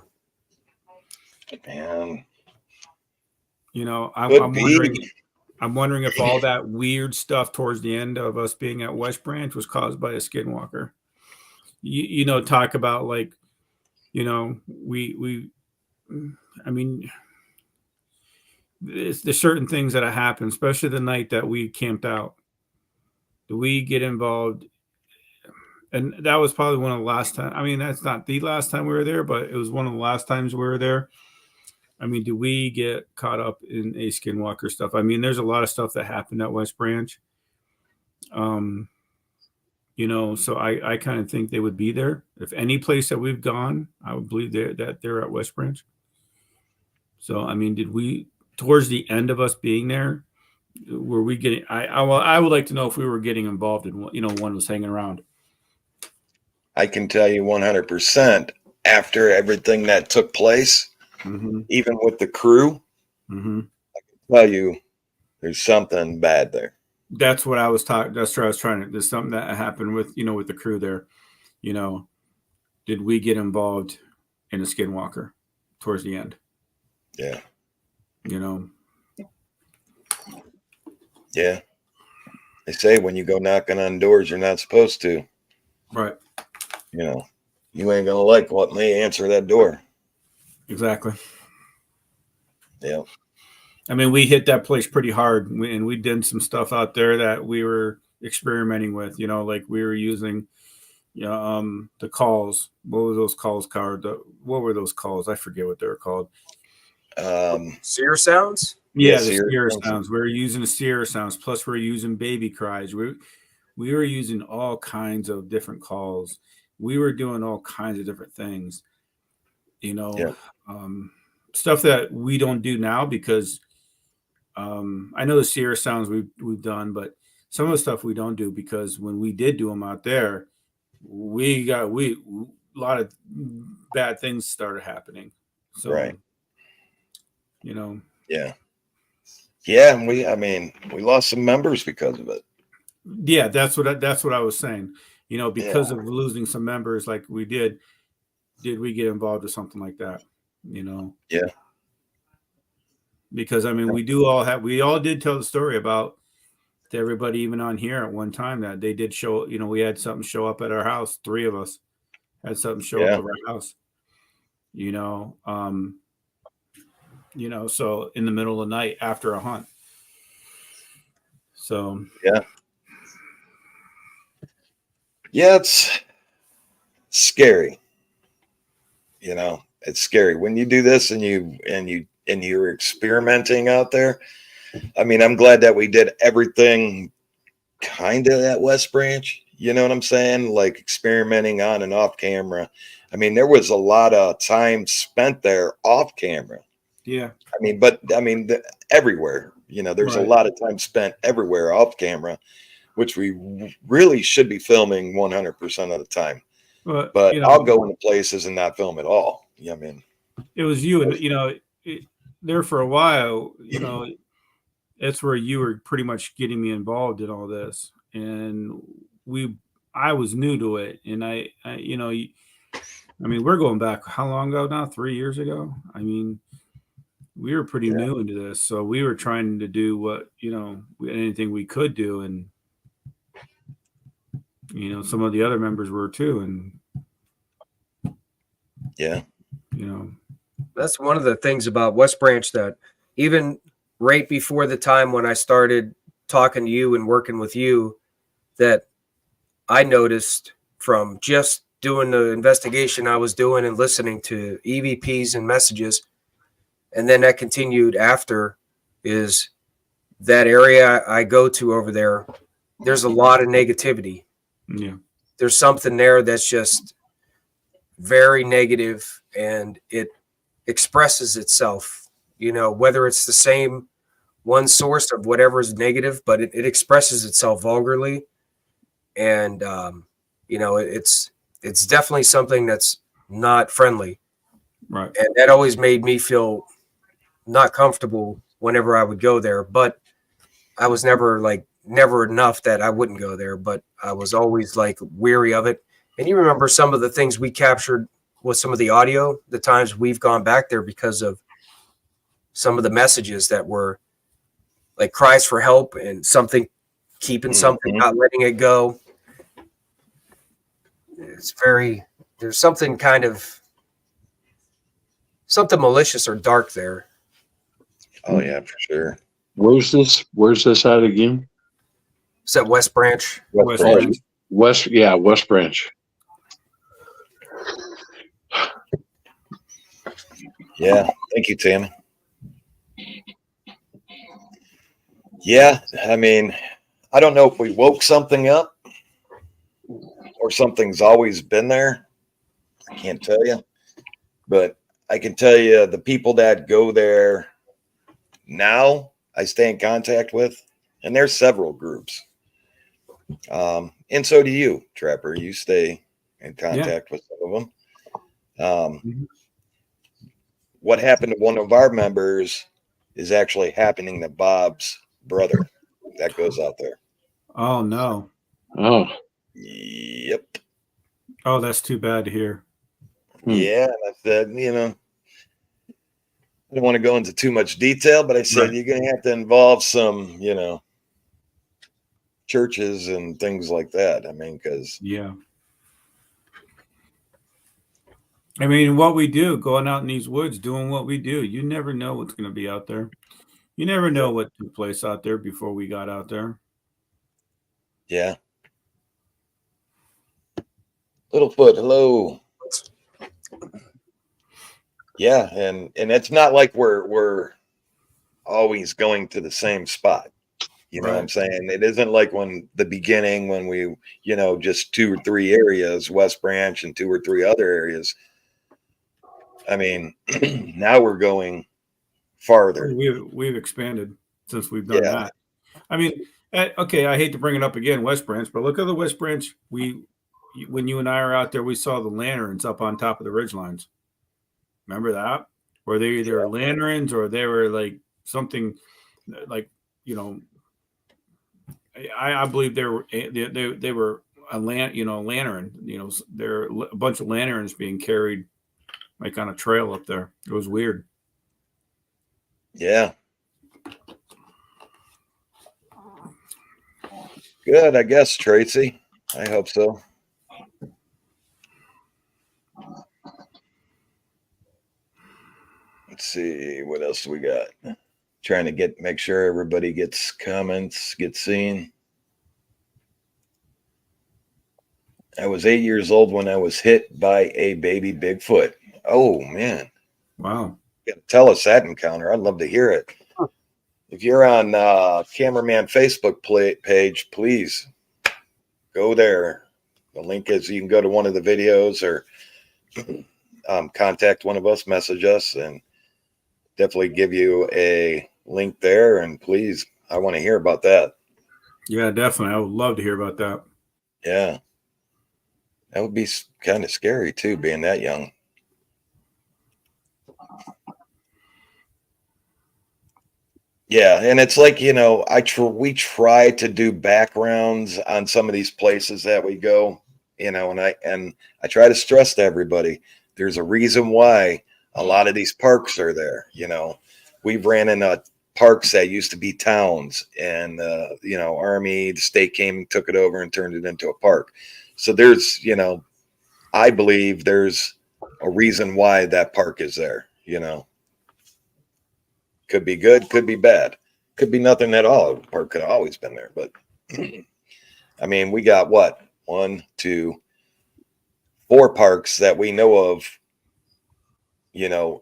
Man, You know, Could I'm be. wondering. I'm wondering if all that weird stuff towards the end of us being at West Branch was caused by a skinwalker. You know, talk about like, you know, I mean, there's certain things that have happened, especially the night that we camped out. Do we get involved? And that was probably one of the last time. I mean, that's not the last time we were there, but it was one of the last times we were there. I mean, do we get caught up in a skinwalker stuff? I mean, there's a lot of stuff that happened at West Branch. You know, so I kind of think they would be there. If any place that we've gone, I would believe that they're at West Branch. So, I mean, did we, towards the end of us being there, were we getting, I would like to know if we were getting involved in what, you know, one was hanging around. I can tell you 100% after everything that took place, even with the crew, tell you there's something bad there. That's what I was talking. That's what I was trying to. There's something that happened with, you know, with the crew there. You know, did we get involved in a skinwalker towards the end? Yeah. You know. Yeah. They say when you go knocking on doors, you're not supposed to. Right. You know, you ain't gonna like what may answer that door. Exactly. Yeah. I mean, we hit that place pretty hard, and we did some stuff out there that we were experimenting with. You know, like we were using, you know, the calls. What were those calls called? What were those calls? I forget what they were called. Seer sounds? Yeah, the the seer seer sounds. sounds. We were using the seer sounds. Plus, we were using baby cries. We were using all kinds of different calls. We were doing all kinds of different things. You know, stuff that we don't do now because. I know the seer sounds we've done, but some of the stuff we don't do because when we did do them out there, a lot of bad things started happening. So, Right. You know. Yeah. Yeah, and we lost some members because of it. Yeah, that's what I was saying. You know, because of losing some members like we did we get involved with something like that? You know. Yeah. Because I mean, we all did tell the story about to everybody, even on here at one time, that they did show, you know, we had something show up at our house. 3 of us had something show up at our house, you know, so in the middle of the night after a hunt. So, yeah, it's scary. You know, it's scary when you do this and you're experimenting out there. I mean, I'm glad that we did everything kind of at West Branch. You know what I'm saying? Like experimenting on and off camera. I mean, there was a lot of time spent there off camera. Yeah. Everywhere. You know, there's Right. a lot of time spent everywhere off camera, which we really should be filming 100% of the time. But you know, I'll go into places and not film at all. Yeah, I mean, it was you, and you know, there for a while. You know, that's where you were pretty much getting me involved in all this, and I was new to it, and I you know, I mean, we're going back how long ago now? 3 years ago. I mean, we were pretty new into this, so we were trying to do what anything we could do, and some of the other members were too, and Yeah. That's one of the things about West Branch that even right before the time when I started talking to you and working with you, that I noticed from just doing the investigation I was doing and listening to EVPs and messages, and then that continued after, is that area I go to over there, there's a lot of negativity. Yeah. There's something there that's just very negative, and it expresses itself, whether it's the same one source of whatever is negative, but it expresses itself vulgarly. And, it's definitely something that's not friendly. Right. And that always made me feel not comfortable whenever I would go there, but I was never enough that I wouldn't go there, but I was always weary of it. And you remember some of the things we captured with some of the audio, the times we've gone back there because of some of the messages that were like cries for help and something, keeping something, not letting it go. There's something something malicious or dark there. Oh yeah, for sure. Where's this at again? Is that West Branch? West Branch. West Branch. Yeah. Thank you, Tammy. Yeah. I mean, I don't know if we woke something up or something's always been there. I can't tell you, but I can tell you the people that go there now, I stay in contact with, and there's several groups. And so do you, Trapper. You stay in contact with some of them. What happened to one of our members is actually happening to Bob's brother that goes out there. Oh no. Oh. Yep. Oh, that's too bad to hear. Yeah. And I said, I don't want to go into too much detail, but I said, You're going to have to involve some, churches and things like that. I mean, because what we do, going out in these woods, doing what we do, you never know what's going to be out there. You never know what took place out there before we got out there. Yeah. Littlefoot, hello. Yeah, and it's not like we're always going to the same spot. You know what I'm saying? It isn't like when we, just 2 or 3 areas, West Branch and 2 or 3 other areas. I mean, now we're going farther. We've expanded since we've done that. I mean, okay, I hate to bring it up again, West Branch, but look at the West Branch. When you and I are out there, we saw the lanterns up on top of the ridge lines. Remember that? Or they either lanterns or they were like something like, I believe they were a lantern. There are a bunch of lanterns being carried like on a trail up there. It was weird. Yeah. Good, I guess, Tracy. I hope so. Let's see what else we got. Trying to make sure everybody gets comments, gets seen. I was 8 years old when I was hit by a baby Bigfoot. Oh man. Wow. Tell us that encounter. I'd love to hear it. If you're on Cameraman Facebook page, please go there. The link is you can go to one of the videos or contact one of us, message us, and definitely give you a link there. And please, I want to hear about that. Yeah, definitely. I would love to hear about that. Yeah. That would be kind of scary too, being that young. Yeah, and it's like, we try to do backgrounds on some of these places that we go, you know, and I try to stress to everybody, there's a reason why a lot of these parks are there. You know, we've ran in parks that used to be towns, and you know, Army, the state came and took it over and turned it into a park. So there's, you know, I believe there's a reason why that park is there. You know, could be good, could be bad, could be nothing at all. The park could have always been there, but I mean, we got what, 1, 2, 4 parks that we know of. You know,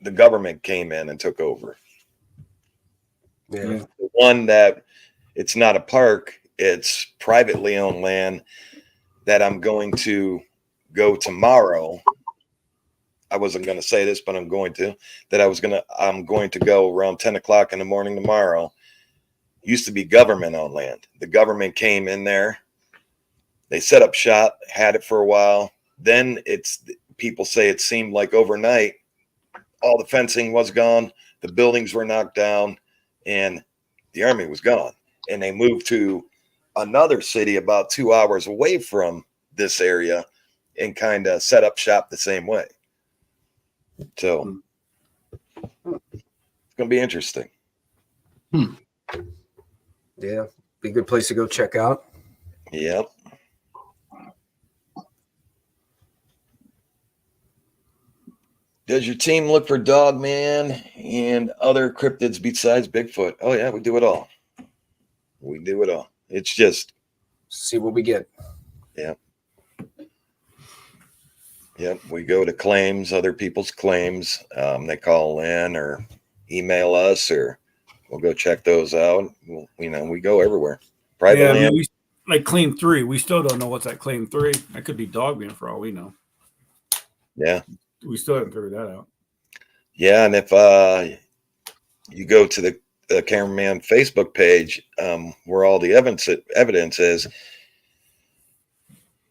the government came in and took over. Yeah. The one that it's not a park, it's privately owned land that I'm going to go tomorrow. I wasn't going to say this, but I'm going to. I'm going to go around 10 o'clock in the morning tomorrow. Used to be government owned land. The government came in there. They set up shop, had it for a while. Then people say it seemed like overnight, all the fencing was gone, the buildings were knocked down, and the Army was gone. And they moved to another city about 2 hours away from this area and kind of set up shop the same way. So it's going to be interesting. Yeah. Be a good place to go check out. Yep. Does your team look for Dogman and other cryptids besides Bigfoot? Oh, yeah, we do it all. We do it all. It's just. See what we get. Yeah. Yep. We go to claims, other people's claims. They call in or email us, or we'll go check those out. We go everywhere. Private land. I mean, like claim 3, we still don't know what's at claim 3. That could be Dogman for all we know. Yeah. We still haven't figured that out. Yeah, and if you go to the Cameraman Facebook page, where all the evidence is,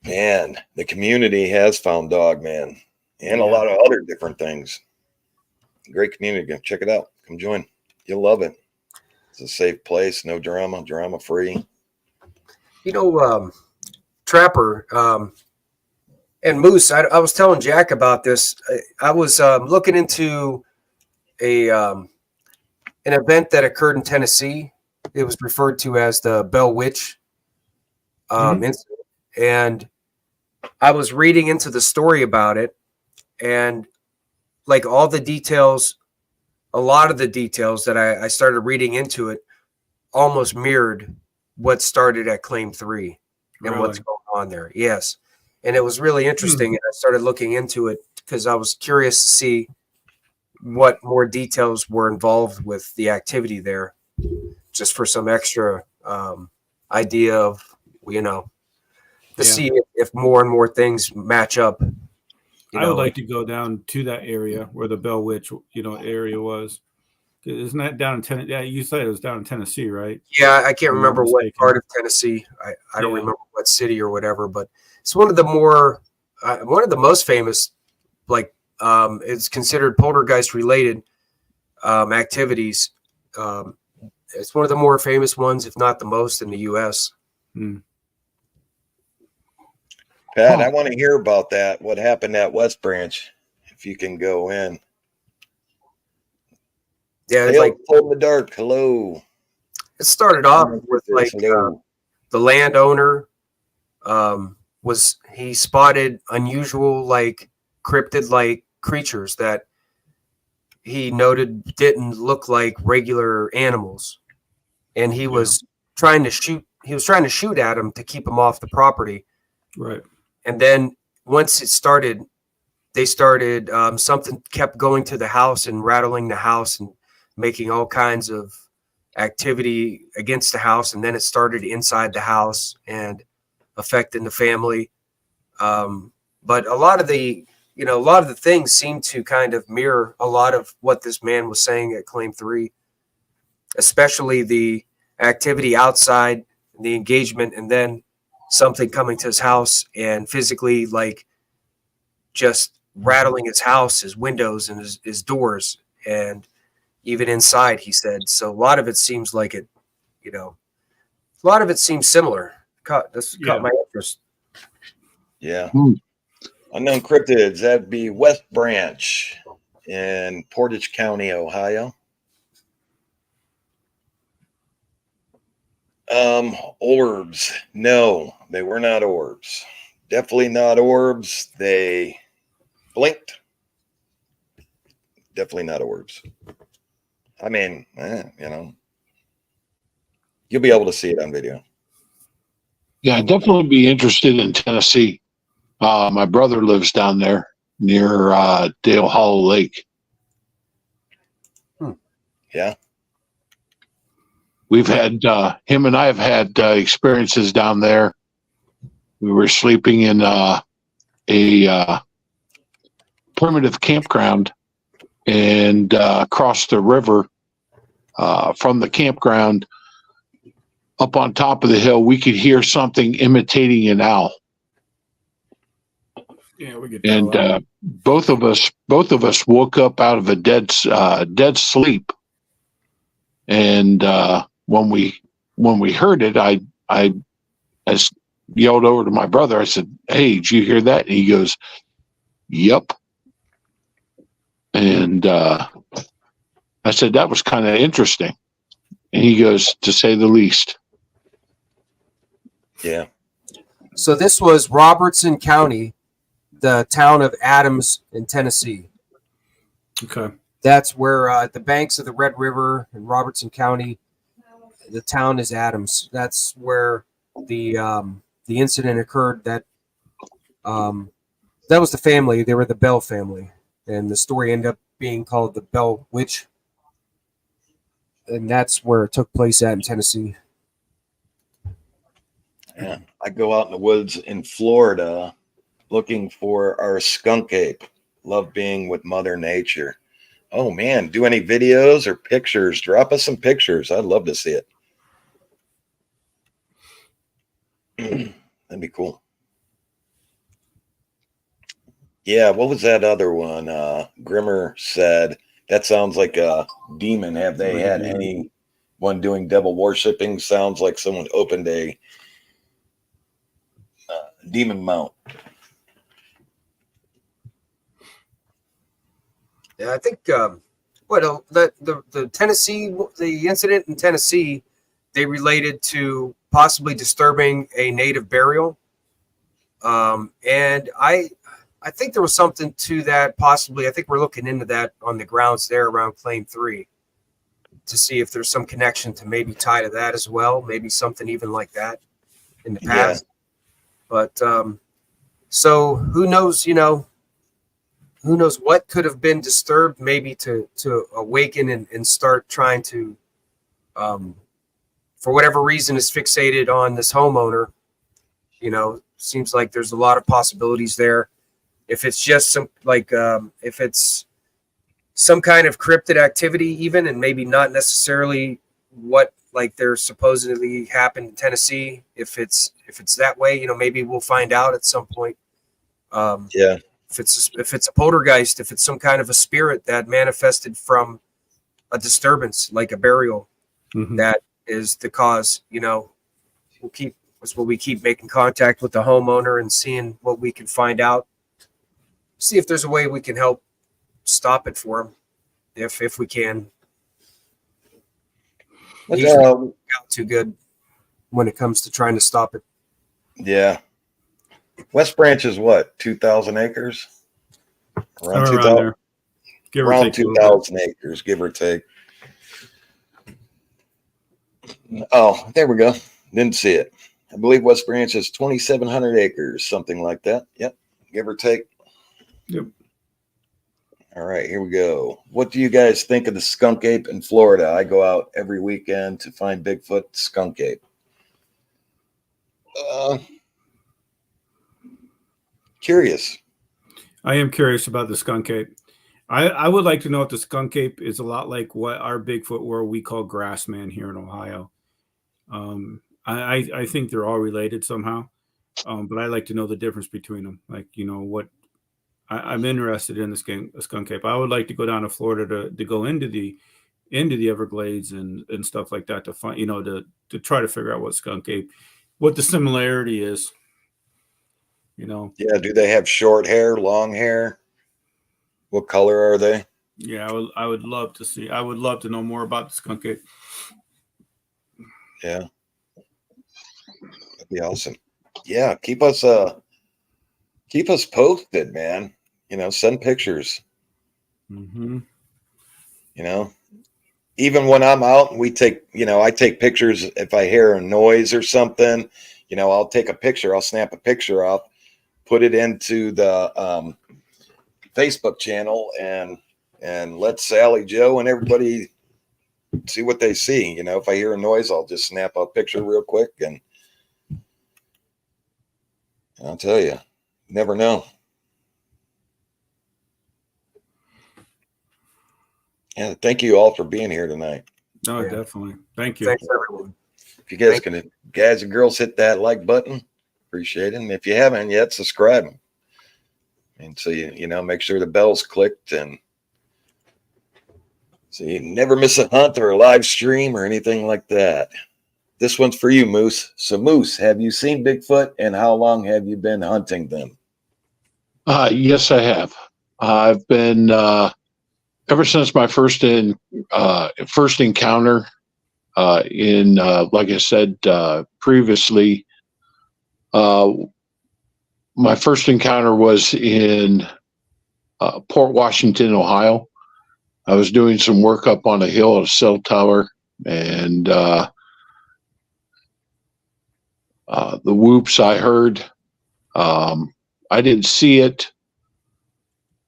man, the community has found Dogman and a lot of other different things. Great community. Check it out. Come join. You'll love it. It's a safe place. No drama. Drama free. You know, Trapper. And Moose, I was telling Jack about this. I was looking into an event that occurred in Tennessee. It was referred to as the Bell Witch incident. And I was reading into the story about it, and like all the details, a lot of the details that I started reading into it almost mirrored what started at Claim 3 and what's going on there. Yes. And it was really interesting. And I started looking into it because I was curious to see what more details were involved with the activity there, just for some extra idea of, see if more and more things match up. I would like to go down to that area where the Bell Witch, area was. Isn't that down in Tennessee? Yeah, you said it was down in Tennessee, right? Yeah, I can't remember what part of Tennessee. I don't remember what city or whatever, but it's one of the most famous, it's considered poltergeist related activities. It's one of the more famous ones, if not the most, in the U.S. Pat, I want to hear about that. What happened at West Branch? If you can go in. Yeah, it's like in the dark. Hello. It started off with the landowner he spotted unusual cryptid creatures that he noted didn't look like regular animals, and he was trying to shoot. He was trying to shoot at them to keep them off the property. Right. And then once it started, something kept going to the house and rattling the house and making all kinds of activity against the house. And then it started inside the house and affecting the family. But a lot of the things seem to kind of mirror a lot of what this man was saying at Claim 3, especially the activity outside, the engagement, and then something coming to his house and physically just rattling his house, his windows and his doors, and even inside, he said. So a lot of it seems like it, a lot of it seems similar. Caught my interest. Yeah. Hmm. Unknown cryptids, that'd be West Branch in Portage County, Ohio. Orbs. No, they were not orbs. Definitely not orbs. They blinked. Definitely not orbs. I mean, you'll be able to see it on video. Yeah, I'd definitely be interested in Tennessee. My brother lives down there near Dale Hollow Lake. Yeah. We've had him and I have had experiences down there. We were sleeping in a primitive campground and across the river from the campground up on top of the hill. We could hear something imitating an owl. Yeah, we could. And both of us woke up out of a dead sleep. And when we heard it, I yelled over to my brother. I said, "Hey, did you hear that?" And he goes, "Yep." And I said, "That was kind of interesting." And he goes, "To say the least." Yeah. So this was Robertson County, the town of Adams in Tennessee. Okay. That's where at the banks of the Red River in Robertson County, the town is Adams. That's where the incident occurred. That was the family. They were the Bell family, and the story ended up being called the Bell Witch, and that's where it took place at in Tennessee. Yeah. I go out in the woods in Florida looking for our skunk ape. Love being with Mother Nature. Oh man, do any videos or pictures? Drop us some pictures. I'd love to see it. That'd be cool. Yeah, what was that other one? Grimmer said that sounds like a demon. Have they had anyone doing devil worshipping? Sounds like someone opened a demon mount. Yeah, I think the Tennessee, the incident in Tennessee, they related to possibly disturbing a native burial, and I think there was something to that. Possibly, I think we're looking into that on the grounds there around Claim 3 to see if there's some connection to maybe tie to that as well. Maybe something even like that in the past. Yeah. But so who knows? Who knows what could have been disturbed? Maybe to awaken and start trying to, for whatever reason, is fixated on this homeowner. Seems like there's a lot of possibilities there. If it's just if it's some kind of cryptid activity, even, and maybe not necessarily what like there's supposedly happened in Tennessee. If it's that way, maybe we'll find out at some point. Yeah. If it's a poltergeist, if it's some kind of a spirit that manifested from a disturbance, like a burial, that is the cause. That's what we keep making contact with the homeowner and seeing what we can find out. See if there's a way we can help stop it for him, if we can. He's not too good when it comes to trying to stop it. Yeah. West Branch is what, 2,000 acres? Around 2,000. Around 2,000 acres, give or take. Oh, there we go. Didn't see it. I believe West Branch is 2,700 acres, something like that. Yep, give or take. Yep. All right, here we go. What do you guys think of the skunk ape in Florida? I go out every weekend to find Bigfoot, skunk ape. Curious. I am curious about the skunk ape. I would like to know if the skunk ape is a lot like what our Bigfoot were we call grassman here in Ohio. I think they're all related somehow, but I like to know the difference between them. Like, what I'm interested in this skunk ape. I would like to go down to Florida to go into the Everglades and stuff like that to find, to try to figure out what skunk ape, what the similarity is. You know. Yeah. Do they have short hair, long hair? What color are they? Yeah, I would love to see. I would love to know more about the skunk ape. Yeah. That'd be awesome. Yeah. Keep us posted, man. Send pictures. Mm-hmm. Even when I'm out and I take pictures if I hear a noise or something, I'll take a picture, I'll snap a picture up, put it into the Facebook channel and let Sally Joe and everybody see what they see. If I hear a noise, I'll just snap a picture real quick and I'll tell you, never know. Yeah, thank you all for being here tonight. No, definitely. Thank you. Thanks, everyone. If you guys and girls hit that like button, appreciate it. And if you haven't yet, subscribe. And so make sure the bell's clicked and so you never miss a hunt or a live stream or anything like that. This one's for you, Moose. So, Moose, have you seen Bigfoot and how long have you been hunting them? Yes, I have. I've been ever since my first encounter like I said previously. My first encounter was in Port Washington, Ohio. I was doing some work up on a hill at a cell tower, and the whoops I heard, I didn't see it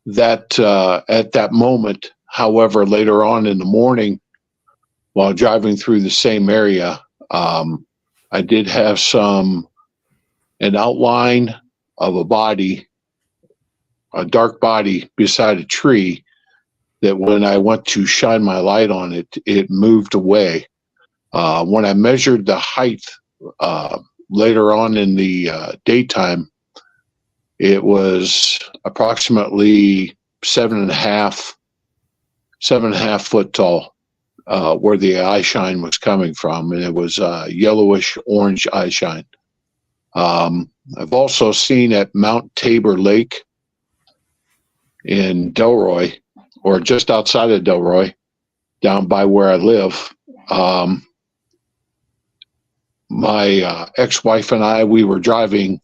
at that moment. However, later on in the morning, while driving through the same area, I did have an outline of a body, a dark body beside a tree that when I went to shine my light on it, it moved away. When I measured the height later on in the daytime, it was approximately 7.5 foot tall, where the eye shine was coming from, and it was yellowish orange eye shine. I've also seen at Mount Tabor Lake in Delroy, or just outside of Delroy, down by where I live. My ex-wife and I, we were driving,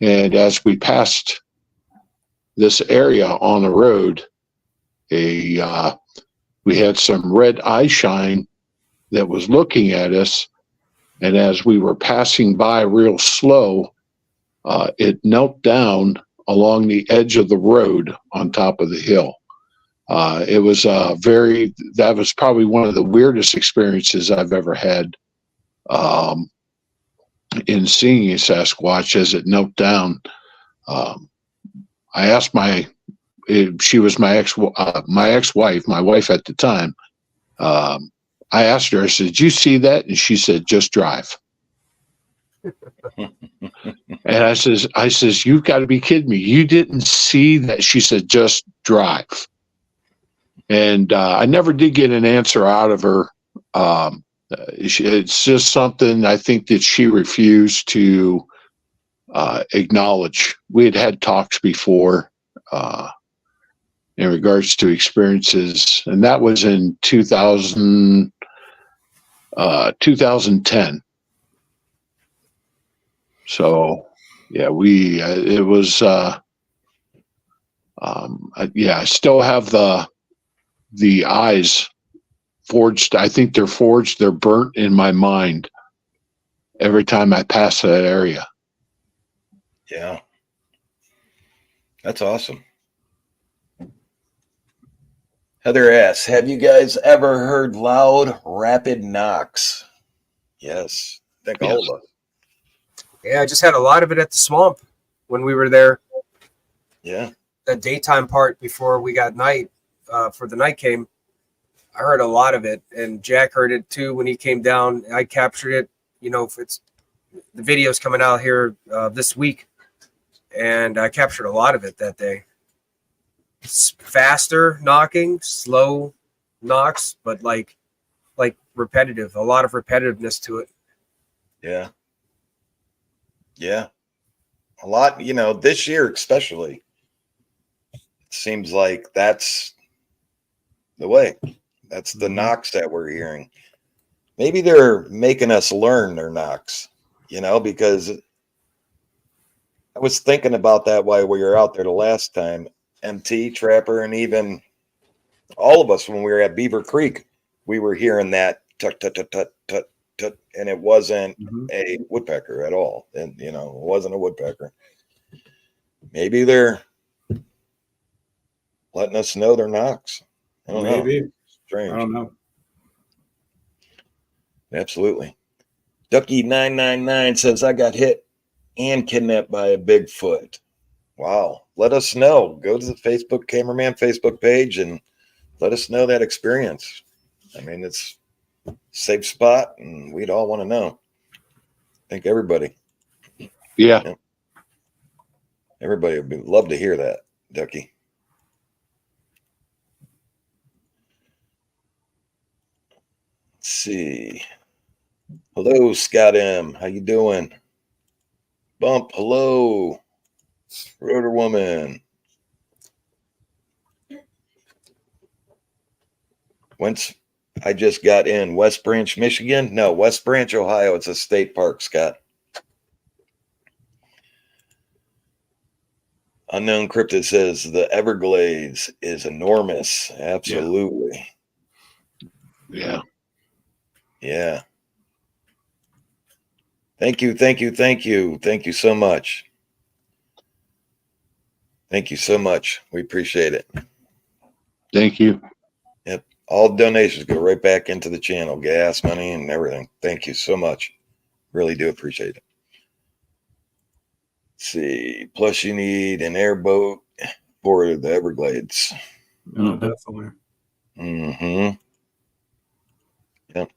and as we passed this area on the road, we had some red eye shine that was looking at us, and as we were passing by real slow, it knelt down along the edge of the road on top of the hill. It was that was probably one of the weirdest experiences I've ever had in seeing a Sasquatch as it knelt down. I asked she was my ex-wife, my wife at the time. I asked her, I said, "Did you see that?" And she said, "Just drive." And I says, "You've got to be kidding me. You didn't see that?" She said, "Just drive." And I never did get an answer out of her. It's just something I think that she refused to acknowledge. We had talks before in regards to experiences, and that was in 2010. So, yeah, it was, I still have the eyes forged. I think they're forged. They're burnt in my mind every time I pass that area. Yeah. That's awesome. Heather asks, have you guys ever heard loud, rapid knocks? Yes. I think all of us. Yeah, I just had a lot of it at the swamp when we were there. Yeah. The daytime part before we got night, for the night came, I heard a lot of it. And Jack heard it too when he came down. I captured it. If it's the video's coming out here this week. And I captured a lot of it that day. It's faster knocking, slow knocks, but like repetitive, a lot of repetitiveness to it. Yeah. Yeah. a lot, this year especially, it seems like that's the way. That's the knocks that we're hearing. Maybe they're making us learn their knocks, because I was thinking about that while we were out there the last time. MT, Trapper, and even all of us when we were at Beaver Creek, we were hearing that tut, tut, tut, tut, tut, tut, and it wasn't a woodpecker at all. And, it wasn't a woodpecker. Maybe they're letting us know their knocks. I don't know. Strange. I don't know. Absolutely. Ducky999 says, I got hit and kidnapped by a Bigfoot. Wow. Let us know. Go to the Facebook Cameraman Facebook page and let us know that experience. I mean, it's a safe spot and we'd all want to know. I think everybody. Yeah. Everybody would love to hear that, Ducky. Let's see. Hello, Scott M. How you doing? Bump, hello. Rotor Woman. Once I just got in West Branch, Michigan. No, West Branch, Ohio. It's a state park, Scott. Unknown Cryptid says the Everglades is enormous. Absolutely. Yeah. Yeah. Thank you. Thank you. Thank you. Thank you so much. Thank you so much. We appreciate it. Thank you. Yep. All donations go right back into the channel, gas money and everything. Thank you so much. Really do appreciate it. Let's see. Plus, you need an airboat for the Everglades. Definitely. Mm-hmm. Yep.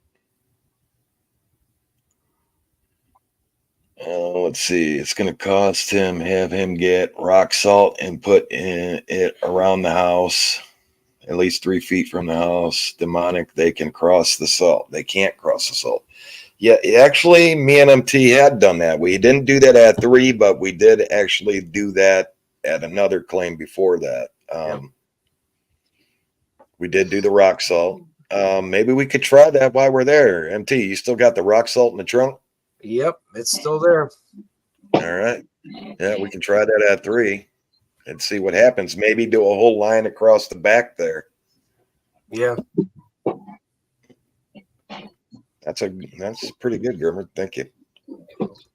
Let's see. It's going to have him get rock salt and put in it around the house, at least 3 feet from the house. Demonic, they can cross the salt. They can't cross the salt. Yeah, actually, me and MT had done that. We didn't do that at 3, but we did actually do that at another claim before that. We did do the rock salt. Maybe we could try that while we're there. MT, you still got the rock salt in the trunk? Yep, it's still there. All right. Yeah, we can try that at 3 and see what happens. Maybe do a whole line across the back there. Yeah. That's pretty good, Germer. Thank you. Let's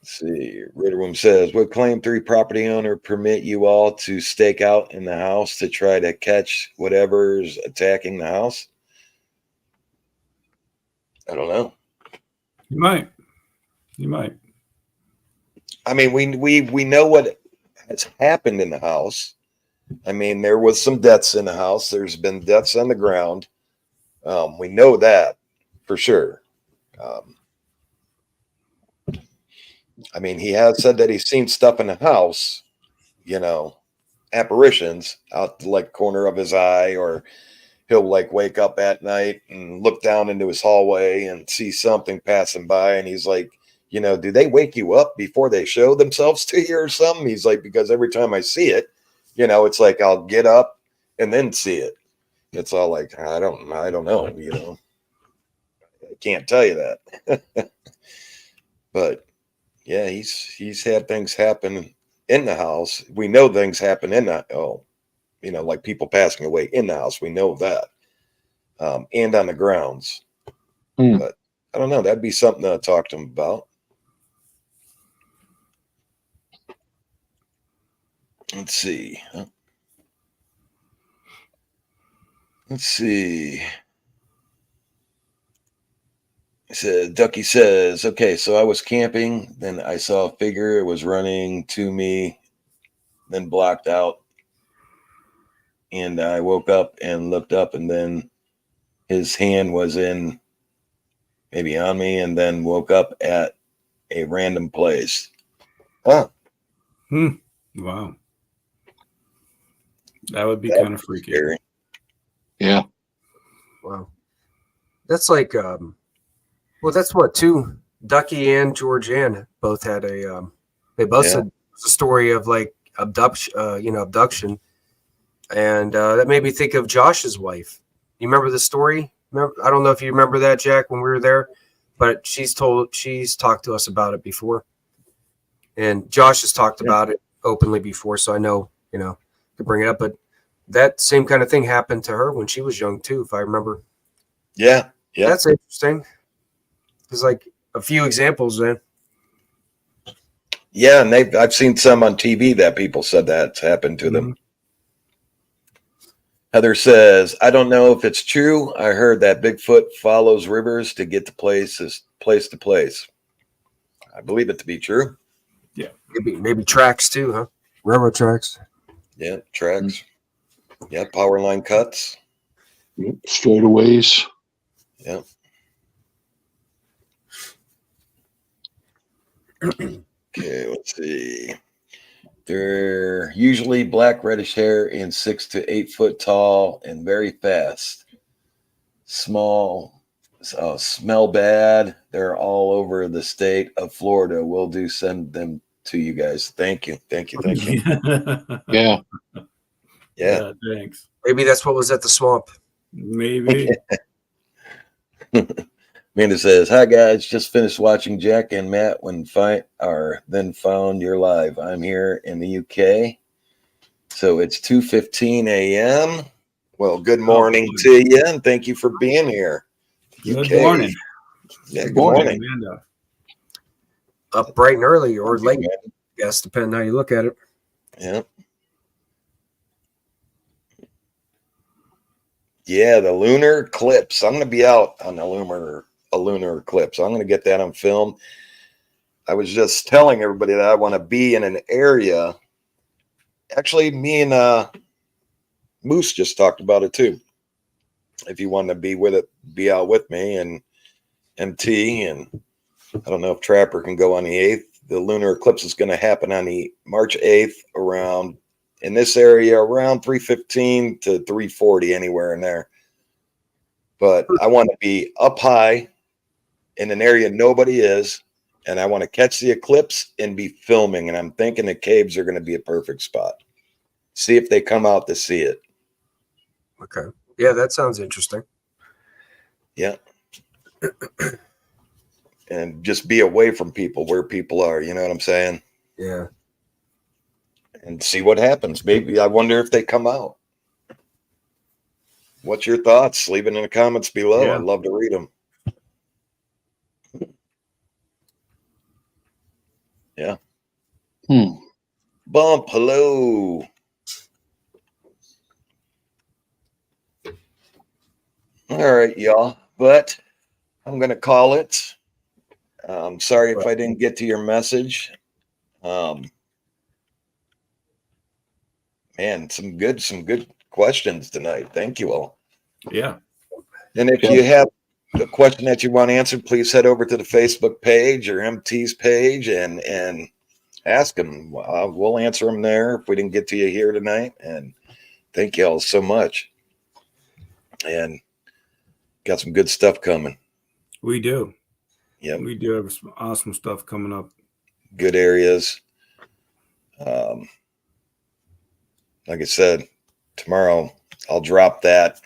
see. Ritter Room says, would Claim 3 property owner permit you all to stake out in the house to try to catch whatever's attacking the house? I don't know. You might. You might. I mean, we know what has happened in the house. I mean, there was some deaths in the house. There's been deaths on the ground. We know that for sure. I mean, he has said that he's seen stuff in the house, apparitions out like corner of his eye, or he'll like wake up at night and look down into his hallway and see something passing by. And he's like, do they wake you up before they show themselves to you or something? He's like, because every time I see it, it's like I'll get up and then see it. It's all like, I don't know, I can't tell you that. But yeah, he's had things happen in the house. We know things happen in that. Like people passing away in the house. We know that. And on the grounds. But I don't know. That'd be something to talk to him about. Let's see. Ducky says, okay, so I was camping, then I saw a figure. It was running to me, then blocked out. And I woke up and looked up, and then his hand was maybe on me, and then woke up at a random place. Wow. That would be kind of freaky. Scary. Yeah. Wow. That's like, that's what Ducky and George Ann both had a They both Yeah. said it was a story of like abduction, and that made me think of Josh's wife. You remember the story? I don't know if you remember that, Jack, when we were there, but she's talked to us about it before, and Josh has talked about it openly before, so I know to bring it up. But that same kind of thing happened to her when she was young too, if I remember. Yeah. Yeah. That's interesting. There's like a few examples then. Yeah. And I've seen some on TV that people said that's happened to them. Heather says, I don't know if it's true. I heard that Bigfoot follows rivers to get to place to place. I believe it to be true. Yeah. Maybe tracks too, huh? Railroad tracks. Yeah. Tracks. Yeah. Power line cuts. Straightaways. Yeah. Okay, let's see. They're usually black, reddish hair and 6 to 8 foot tall and very fast. Small, smell bad. They're all over the state of Florida. We'll send them to you guys. Thank you. Thank you. Thank you. Yeah. Yeah. Thanks. Maybe that's what was at the swamp. Maybe. Amanda says, hi guys, just finished watching Jack and Matt then found you're live. I'm here in the UK. So it's 2:15 a.m. Well, good morning to you and thank you for being here. Good UK. morning. Yeah, good morning. Amanda. Up bright and early or late, I guess, depending how you look at it. Yeah. Yeah, the lunar eclipse. I'm going to be out on a lunar eclipse. I'm going to get that on film. I was just telling everybody that I want to be in an area. Actually, me and Moose just talked about it too. If you want to be out with me and MT, and I don't know if Trapper can go on the 8th. The lunar eclipse is going to happen on the March 8th around in this area around 3:15 to 3:40, anywhere in there. But I want to be up high in an area nobody is, and I want to catch the eclipse and be filming. And I'm thinking the caves are going to be a perfect spot. See if they come out to see it. Okay. Yeah, that sounds interesting. Yeah. And just be away from people where people are. You know what I'm saying? Yeah. And see what happens. Maybe I wonder if they come out. What's your thoughts? Leave it in the comments below. Yeah. I'd love to read them. Yeah. Bump, hello. All right, y'all. But I'm going to call it. Sorry if I didn't get to your message. Man, some good questions tonight. Thank you all. Yeah. And if you have a question that you want answered, please head over to the Facebook page or MT's page and ask them. We'll answer them there if we didn't get to you here tonight. And thank you all so much. And got some good stuff coming. We do. Yeah, We do have some awesome stuff coming up. good areas. Like I said, tomorrow I'll drop that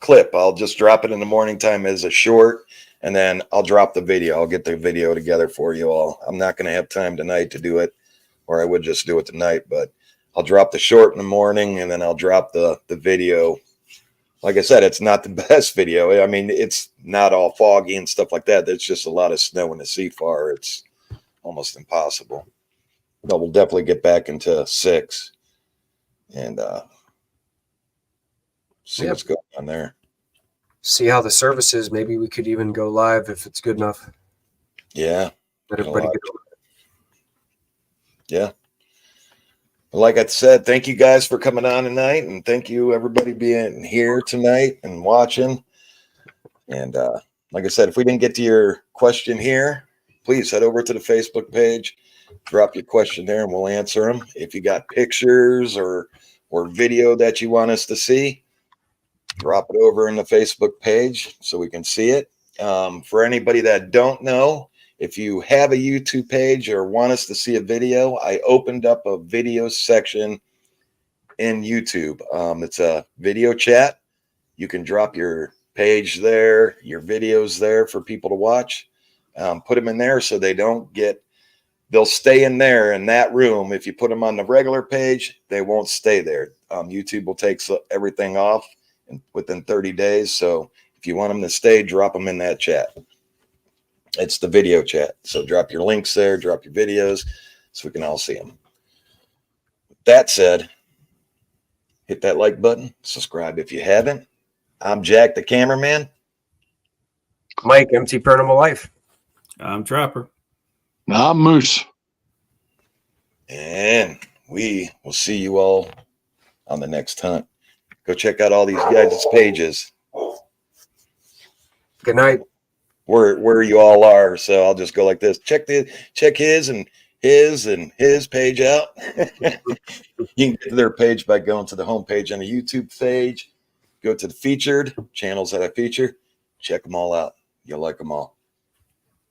clip. I'll just drop it in the morning time as a short, and then I'll drop the video. I'll get the video together for you all. I'm not going to have time tonight to do it, or I would just do it tonight, but I'll drop the short in the morning, and then I'll drop the video. Like I said, it's not the best video. I mean, it's not all foggy and stuff like that. There's just a lot of snow in the sea far. It's almost impossible. But we'll definitely get back into 6 and see what's going on there. See how the service is. Maybe we could even go live if it's good enough. Yeah. Let everybody get Yeah. Like I said, thank you guys for coming on tonight, and thank you everybody being here tonight and watching. And like I said, if we didn't get to your question here, please head over to the Facebook page, drop your question there, and we'll answer them. If you got pictures or video that you want us to see, drop it over in the Facebook page so we can see it. For anybody that don't know, If you have a YouTube page or want us to see a video, I opened up a video section in YouTube. It's a video chat. You can drop your page there, your videos there for people to watch. Put them in there so they'll stay in there in that room. If you put them on the regular page, they won't stay there. YouTube will take everything off within 30 days. So if you want them to stay, drop them in that chat. It's the video chat. So drop your links there, drop your videos so we can all see them. With that said, hit that like button, subscribe if you haven't. I'm Jack, the cameraman. Mike, MT Paranormal Life. I'm Trapper. I'm Moose. And we will see you all on the next hunt. Go check out all these guys' pages. Good night. Where you all are. So I'll just go like this. Check his and his page out. You can get to their page by going to the homepage on the YouTube page. Go to the featured channels that I feature. Check them all out. You'll like them all.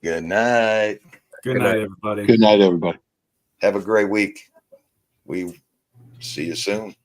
Good night. Good night, everybody. Good night, everybody. Have a great week. We see you soon.